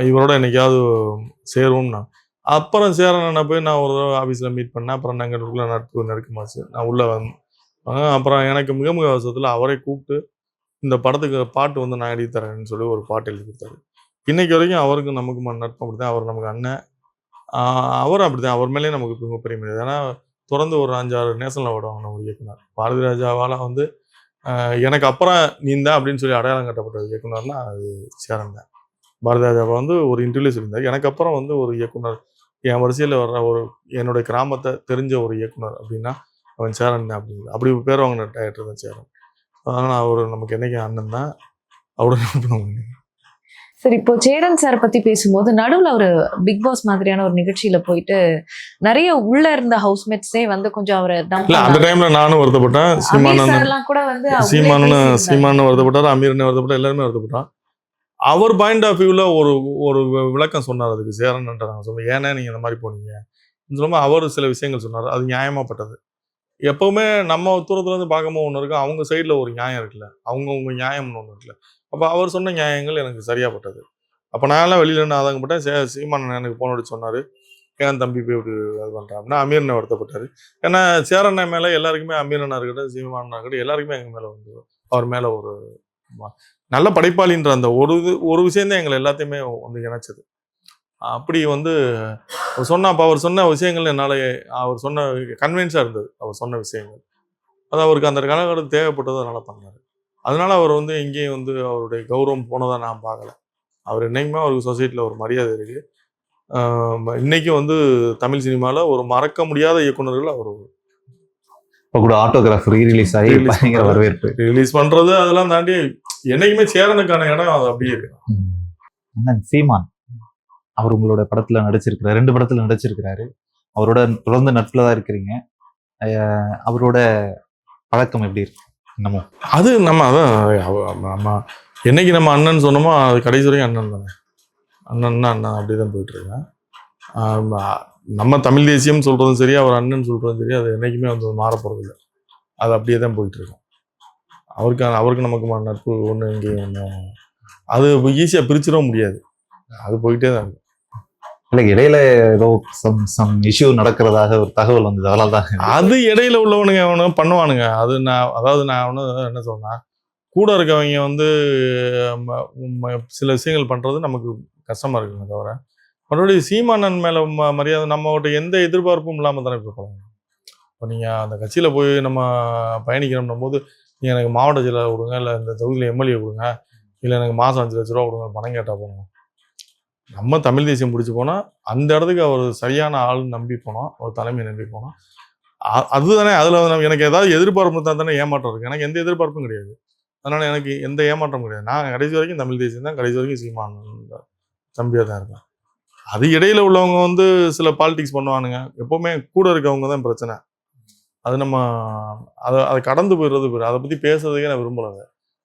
இவரோட என்னைக்காவது சேருவோம் நான். அப்புறம் சேரன் போய் நான் ஒரு ஆஃபீஸில் மீட் பண்ணேன். அப்புறம் நாங்கள் நட்பு நெருக்கமாச்சு. நான் உள்ளே அப்புறம் எனக்கு மிக அவசரத்தில் அவரை கூப்பிட்டு இந்த படத்துக்கு பாட்டு வந்து நான் எழுதி தரேன்னு சொல்லி ஒரு பாட்டு எழுதி கொடுத்தாரு. இன்னைக்கு வரைக்கும் அவருக்கு நமக்கு நட்பு அப்படிதான். அவர் நமக்கு அண்ணன், அவர் அப்படிதான். அவர் மேலேயும் நமக்கு மிக பெரிய முடியாது. ஏன்னா தொடர்ந்து ஒரு 5-6 நேஷனல் அவார்டு வாங்கின ஒரு இயக்குனர். பாரதிராஜாவால் வந்து எனக்கு அப்புறம் நீ தான் அப்படின்னு சொல்லி அடையாளம் கட்டப்பட்ட இயக்குனர்னா அது சேரன் தான். பாரதிராஜாவை வந்து ஒரு இன்டர்வியூ சொல்லியிருந்தார், எனக்கு அப்புறம் வந்து ஒரு இயக்குனர் என் வரிசையில் வர்ற ஒரு என்னுடைய கிராமத்தை தெரிஞ்ச ஒரு இயக்குனர் அப்படின்னா அவன் சேரன் தான் அப்படிங்கிற அப்படி பேர் வாங்கின டேரக்டர் தான் சேரன். அதனால் அவர் நமக்கு என்னைக்கு அண்ணன் தான், அவரோட. சரி, இப்போ சேரன் சார் பத்தி பேசும்போது நடுவுல ஒரு பிக் பாஸ் மாதிரியான ஒரு நிகழ்ச்சியில போயிட்டு நிறைய உள்ள இருந்த ஹவுஸ்மேட்ஸே வந்து கொஞ்சம் அவரை அந்த டைம்ல நானும் வருத்தப்பட்டேன், சீமானு வருத்தப்பட்டார், அமீர்னு வருத்தப்பட்டார், எல்லாருமே வருத்தப்பட்டான். அவர் பாயிண்ட் ஆஃப் வியூவில் ஒரு விளக்கம் சொன்னார் அதுக்கு. சேரன்ன்ற நாங்கள் சொன்னோம், ஏன்னா நீங்கள் இந்த மாதிரி போனீங்க சொல்லும்போது அவர் சில விஷயங்கள் சொன்னார், அது நியாயமாகப்பட்டது. எப்போவுமே நம்ம தூரத்துலேருந்து பார்க்கும்போது ஒன்று இருக்கு, அவங்க சைடில் ஒரு நியாயம் இருக்குல்ல, அவங்கவுங்க நியாயம்னு ஒன்று இருக்குல்ல. அப்போ அவர் சொன்ன நியாயங்கள் எனக்கு சரியாகப்பட்டது. அப்போ நான்லாம் வெளியில் இருந்து ஆதங்கப்பட்டேன். சீமானன் எனக்கு போன் அடிச்சு சொன்னார், ஏன் தம்பி போய் இப்படி இது பண்ணுறான் அப்படின்னா. அமீரனை வருத்தப்பட்டார். ஏன்னா சேரண்ணன் மேலே எல்லாருக்குமே, அமீரனா இருக்கட்டும், சீமானா இருக்கட்டும், எல்லாருக்குமே எங்கள் மேலே வந்து அவர் மேலே ஒரு நல்ல படைப்பாளின்ற அந்த ஒரு விஷயந்தான் எங்களை எல்லாத்தையுமே வந்து இணைச்சது. அப்படி வந்து அவர் சொன்ன விஷயங்கள் என்னால் அவர் சொன்ன கன்வின்ஸாக இருந்தது. அவர் சொன்ன விஷயங்கள் அது அவருக்கு அந்த காலகட்டத்தில் தேவைப்பட்டதை அதனால் பண்ணார். அதனால அவர் வந்து எங்கேயும் வந்து அவருடைய கௌரவம் போனதை நான் பார்க்கல. அவர் என்னைக்குமே அவருக்கு சொசைட்டியில் ஒரு மரியாதை இருக்குது. இன்னைக்கும் வந்து தமிழ் சினிமாவில் ஒரு மறக்க முடியாத இயக்குநர்கள் அவர். இப்போ கூட ஆட்டோகிராஃப் ரீரிலீஸ் ஆகி பயங்கர வரவேற்பு. ரிலீஸ் பண்ணுறது அதெல்லாம் தாண்டி என்னைக்குமே சேரனுக்கான இடம் அது அப்படியே இருக்கு. சீமான் அவர் உங்களோட படத்துல நடிச்சிருக்கிறார், 2 படத்துல நடிச்சிருக்கிறாரு. அவரோட தொடர்ந்து நட்புல தான் இருக்கிறீங்க. அவரோட பழக்கம் எப்படி இருக்கு இன்னமும்? அது நம்ம நம்ம என்னைக்கு நம்ம அண்ணன் சொன்னோமோ அது கடைசி வரைக்கும் அண்ணன் தானே. அண்ணன்னா அண்ணன் அப்படிதான் போயிட்டு இருக்கேன். நம்ம தமிழ் தேசியம் சொல்றதும் சரி, அவர் அண்ணன் சொல்றதும் சரி, அது என்னைக்குமே வந்து மாறப்போறது இல்லை. அது அப்படியே தான் போயிட்டு இருக்கோம். அவருக்கு நமக்கு நட்பு ஒன்று எங்கேயும் ஒன்று அது ஈஸியாக பிரிச்சிடவும் முடியாது. அது போயிட்டே தான் இருக்கும். இல்லை, இடையில ஏதோ சம் இஷ்யூ நடக்கிறதாக ஒரு தகவல் வந்தது, அதனால தான். அது இடையில உள்ளவனுங்க அவனுங்க பண்ணுவானுங்க. அது நான் என்ன சொன்னா, கூட இருக்கவங்க வந்து சில விஷயங்கள் பண்றது நமக்கு கஷ்டமா இருக்குங்க. தவிர மறுபடியும் சீமானன் மேல மரியாதை, நம்மகிட்ட எந்த எதிர்பார்ப்பும் இல்லாமல் தானே இப்போ போகலாம். இப்போ நீங்கள் அந்த கட்சியில் போய் நம்ம பயணிக்கணும் போது நீங்கள் எனக்கு மாவட்ட செயலாளர் கொடுங்க, இல்லை இந்த தொகுதியில் எம்எல்ஏ கொடுங்க, இல்லை எனக்கு மாதம் 5 லட்ச ரூபா கொடுங்க, பணம் கேட்டால் போகணும். நம்ம தமிழ் தேசியம் பிடிச்சி போனால் அந்த இடத்துக்கு அவர் சரியான ஆள் நம்பி போனோம், ஒரு தலைமையை நம்பி போனோம். அதுதானே அதில் எனக்கு ஏதாவது எதிர்பார்ப்பு தான் தானே ஏமாற்றம் இருக்குது. எனக்கு எந்த எதிர்பார்ப்பும் கிடையாது. அதனால் எனக்கு எந்த ஏமாற்றம் கிடையாது. நான் கடைசி வரைக்கும் தமிழ் தேசியம் தான், கடைசி வரைக்கும் சீமான் தம்பியாக தான் இருக்கேன். அது இடையில உள்ளவங்க வந்து சில பாலிடிக்ஸ் பண்ணுவானுங்க. எப்போவுமே கூட இருக்கவங்க தான் பிரச்சனை. அது நம்ம அதை கடந்து போயிடுறது. அதை பற்றி பேசுறதுக்கே நான் விரும்பலை.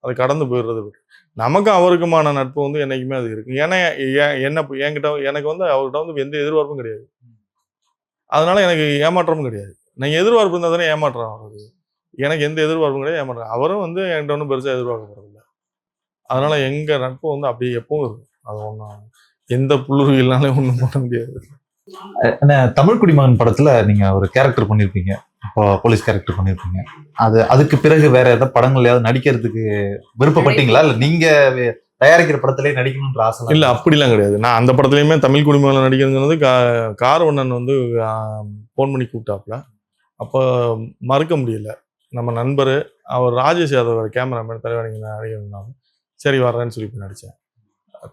அதை கடந்து போயிடுறது. நமக்கும் அவருக்குமான நட்பு வந்து என்னைக்குமே அது இருக்கு. ஏன்னா என்கிட்ட எனக்கு வந்து அவர்கிட்ட வந்து எந்த எதிர்பார்ப்பும் கிடையாது. அதனால எனக்கு ஏமாற்றமும் கிடையாது. நான் எதிர்பார்ப்பு இருந்தால் தானே ஏமாற்றம் ஆகுது. எனக்கு எந்த எதிர்பார்ப்பும் கிடையாது, ஏமாற்றம். அவரும் வந்து என்கிட்ட ஒன்றும் பெருசாக எதிர்பார்க்கப்படுறதில்ல. அதனால எங்க நட்பு வந்து அப்படியே எப்பவும் இருக்கும். அது ஒன்றும் எந்த புல்லுருவினாலும் ஒன்றும் பண்ண முடியாது. தமிழ் குடிமகன் படத்துல நீங்க ஒரு கேரக்டர் பண்ணிருப்பீங்க, இப்போ போலீஸ் கேரக்டர் பண்ணிருப்பீங்க. அதுக்கு பிறகு வேற ஏதாவது படங்கள்லயாவது நடிக்கிறதுக்கு விருப்பப்பட்டீங்களா, இல்ல நீங்க தயாரிக்கிற படத்திலே நடிக்கணும்ன்ற ஆசை? இல்ல, அப்படிலாம் கிடையாது. நான் அந்த படத்துலயுமே தமிழ் குடிமகன்ல நடிக்கிறது காரவண்ணன் வந்து போன் பண்ணி கூப்பிட்டாப்புல. அப்போ மறுக்க முடியல. நம்ம நண்பர் அவர் ராஜேஷ் யாதவ் கேமராமேன் தலைவனிங்க நடிகர். சரி வர்றேன்னு சொல்லி நடித்தேன்.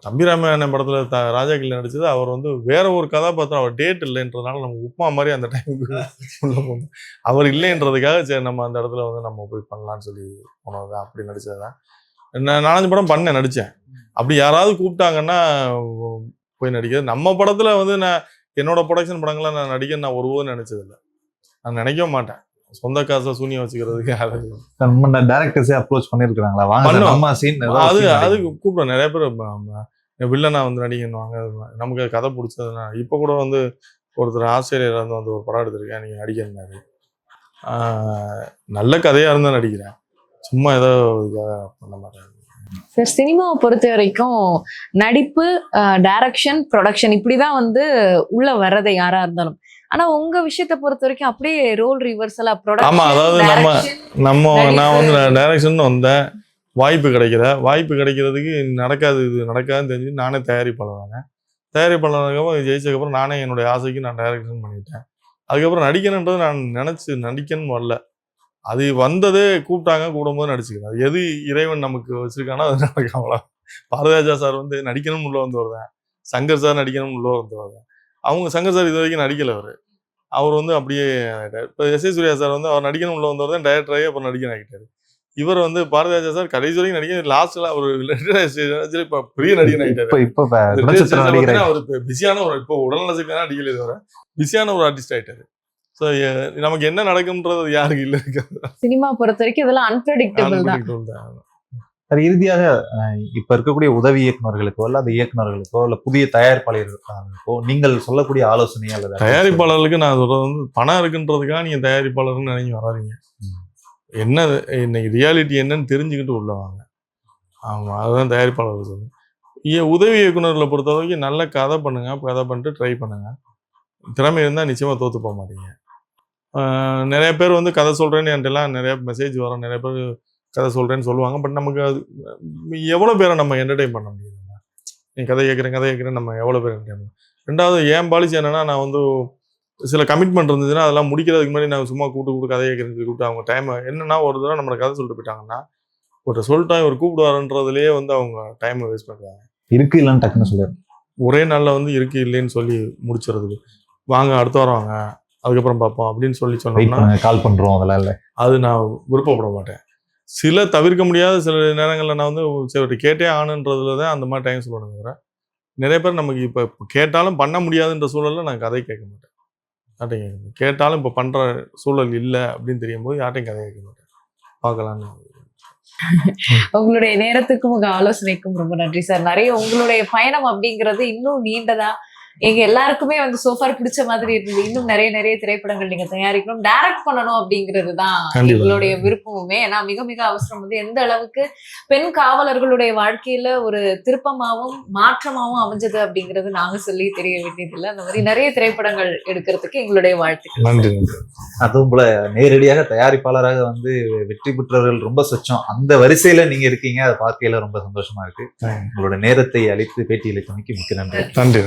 தம்பி ராமாயணன் படத்தில் ராஜாக்கில் நடித்தது அவர் வந்து வேற ஒரு கதாபாத்திரம். அவர் டேட் இல்லைன்றதுனால நம்ம உப்மா மாதிரி அந்த டைமுக்கு உள்ள போகணும். அவர் இல்லைன்றதுக்காக சரி நம்ம அந்த இடத்துல வந்து நம்ம போய் பண்ணலான்னு சொல்லி போனது தான். அப்படி நடித்தது தான். நான் 4-5 படம் நடித்தேன். அப்படி யாராவது கூப்பிட்டாங்கன்னா போய் நடிக்கிறது. நம்ம படத்தில் வந்து நான் என்னோட ப்ரொடக்ஷன் படங்களை நான் நடிக்க நான் ஒருபோதும் நினைச்சதில்லை. நான் நினைக்கவும் மாட்டேன். சொந்த காசை சூனியம் வச்சுக்கிறதுக்கு நம்ம டைரக்டர்ஸே அப்ரோச் பண்ணிருக்காங்களா, வாங்க சீன் அதுக்கு கூப்பிடுறோம். நிறைய பேர் வில்லனா வந்து நடிக்கணுவாங்க. நமக்கு கதை பிடிச்சதுன்னா இப்போ கூட வந்து ஒருத்தர் ஆஸ்திரேலியாவில் வந்து ஒரு படம் எடுத்திருக்கேன், நீங்கள் நடிக்கிறனாரு. நல்ல கதையாக இருந்தால் நடிக்கிறேன், சும்மா ஏதோ இதுக்காக பண்ண மாட்டேன். சார், சினிமாவை பொறுத்த வரைக்கும் நடிப்பு, டைரக்ஷன், ப்ரொடக்ஷன் இப்படிதான் வந்து உள்ள வர்றதை யாரா இருந்தாலும். ஆனா உங்க விஷயத்தை பொறுத்த வரைக்கும் அப்படியே ரோல் ரிவர்சலா ஆமா, அதாவது நான் வந்து டைரக்ஷன் வந்தேன், வாய்ப்பு கிடைக்கிறதுக்கு நடக்காது, இது நடக்காதுன்னு தெரிஞ்சு நானே தயாரிப்பாளர். தயாரிப்பாளருக்கப்புறம் ஜெயிச்சதுக்கப்புறம் நானே என்னுடைய ஆசைக்கு நான் டைரக்ஷன் பண்ணிட்டேன். அதுக்கப்புறம் நடிக்கணுன்றது நான் நினைச்சு நடிக்கணும்னு வரல. அது வந்ததே கூப்பிட்டாங்க, கூடும்போது நடிச்சுக்கிறேன். அது எது இறைவன் நமக்கு வச்சிருக்கானோ அது நடக்காமலாம். பாரதிராஜா சார் வந்து நடிக்கணும்னு உள்ள வந்து வருவேன், சங்கர் சார் நடிக்கணும்னு உள்ள வந்து வருவேன். அவங்க சங்கர் சார் இது வரைக்கும் நடிக்கல. அவர் வந்து அப்படியே இப்போ எஸ்.ஏ. சூர்யா சார் வந்து அவர் நடிக்கணும் உள்ள வந்தவர் தான் டைரக்டராகி அப்புறம் நடிக்க ஆகிட்டாரு. இவர் வந்து பாரதிராஜா சார் கடைசி வரைக்கும் நடிக்க, லாஸ்ட்ல அவர் இப்போ பெரிய நடிகன் ஆகிட்டாரு. அவர் பிஸியான ஒரு இப்போ உடல்நலத்துக்கான நடிக்கல, தவிர பிஸியான ஒரு ஆர்டிஸ்ட் ஆகிட்டாரு. ஸோ நமக்கு என்ன நடக்கும்ன்றது யாருக்கு இல்லை இருக்காது. சினிமா பொறுத்த வரைக்கும் இதெல்லாம் அன்பிரடிக்டபிள் தான். இறுதியாக இப்ப இருக்கக்கூடிய உதவி இயக்குநர்களுக்கோ அல்ல அந்த இயக்குநர்களுக்கோ இல்ல புதிய தயாரிப்பாளர்களுக்கோ நீங்கள் சொல்லக்கூடிய ஆலோசனை அல்லது? தயாரிப்பாளர்களுக்கு நான் சொல்றது வந்து பணம் இருக்குன்றதுக்காக நீங்க தயாரிப்பாளர்னு நினைக்க வராதிங்க. என்ன இன்னைக்கு ரியாலிட்டி என்னன்னு தெரிஞ்சுக்கிட்டு உள்ள வாங்க. ஆமா, அதுதான் தயாரிப்பாளர்கள் சொல்லுங்க. உதவி இயக்குநர்களை பொறுத்த வரைக்கும் நல்ல கதை பண்ணுங்க, கதை பண்ணிட்டு ட்ரை பண்ணுங்க. திறமை இருந்தால் நிச்சயமா தோத்து போக மாட்டீங்க. நிறைய பேர் வந்து கதை சொல்றேன்னு என்கிட்டலாம் நிறைய மெசேஜ் வரும், நிறைய பேர் கதை சொல்கிறேன்னு சொல்லுவாங்க. பட் நமக்கு அது எவ்வளோ பேரை நம்ம என்டர்டெயின் பண்ண முடியும்? நீ கதை கேட்குறேன் நம்ம எவ்வளோ பேர் என்டர்டெயின் பண்ண? ரெண்டாவது என் பாலிசி என்னென்னா, நான் வந்து சில கமிட்மெண்ட் இருந்துச்சுன்னா அதெல்லாம் முடிக்கிறதுக்கு முன்னாடி நான் சும்மா கூப்பிட்டு கதை கேட்குறேன்னு கூப்பிட்டு அவங்க டைம் என்னென்னா ஒரு தடவை நம்மளை கதை சொல்லிட்டு போயிட்டாங்கன்னா ஒரு சொல்லிட்டா ஒரு கூப்பிடுவாருன்றதுலேயே வந்து அவங்க டைமை வேஸ்ட் பண்ணுறாங்க. இருக்கு இல்லைன்னு டக்குன்னு சொல்லுவாங்க. ஒரே நாளில் வந்து இருக்கு இல்லைன்னு சொல்லி முடிச்சுறதுக்கு, வாங்க அடுத்த வாரம் வாங்க அதுக்கப்புறம் பார்ப்போம் அப்படின்னு சொல்லி சொன்னோம்னா கால் பண்ணுறோம், அதெல்லாம் இல்லை. அது நான் விருப்பப்பட மாட்டேன். சில தவிர்க்க முடியாத சில நேரங்களில் நான் வந்து சரி கேட்டே ஆனுன்றதுல தான் அந்த மாதிரி டைம் சொல்லணும். தவிர நிறைய பேர் நமக்கு இப்போ கேட்டாலும் பண்ண முடியாதுன்ற சூழலில் நான் கதை கேட்க மாட்டேன். யார்ட்டையும் கேட்க மாட்டேன். கேட்டாலும் இப்போ பண்ணுற சூழல் இல்லை அப்படின்னு தெரியும் போது யார்ட்டையும் கதை கேட்க மாட்டேன். பார்க்கலான்னு. உங்களுடைய நேரத்துக்கும் உங்க ஆலோசனைக்கும் ரொம்ப நன்றி சார். நிறைய உங்களுடைய பயணம் அப்படிங்கிறது இன்னும் நீண்டதா எங்க எல்லாருக்குமே வந்து சோஃபார் பிடிச்ச மாதிரி இருந்தது. இன்னும் நிறைய திரைப்படங்கள் நீங்க தயாரிக்கணும், டைரக்ட் பண்ணணும் அப்படிங்கிறது தான் எங்களுடைய விருப்பமுமே. ஏன்னா மிக மிக அவசரம் வந்து எந்த அளவுக்கு பெண் காவலர்களுடைய வாழ்க்கையில ஒரு திருப்பமாகவும் மாற்றமாகவும் அமைஞ்சது அப்படிங்கிறது நாங்க சொல்லி தெரிய வேண்டியதில்லை. அந்த மாதிரி நிறைய திரைப்படங்கள் எடுக்கிறதுக்கு எங்களுடைய வாழ்த்துக்கள். நன்றி. அதுவும் போல நேரடியாக தயாரிப்பாளராக வந்து வெற்றி பெற்றவர்கள் ரொம்ப சொச்சம். அந்த வரிசையில நீங்க இருக்கீங்க, அதை பார்க்கையில ரொம்ப சந்தோஷமா இருக்கு. உங்களோட நேரத்தை அளித்து பேட்டியளித்தமைக்கு மிக்க நன்றி. நன்றி.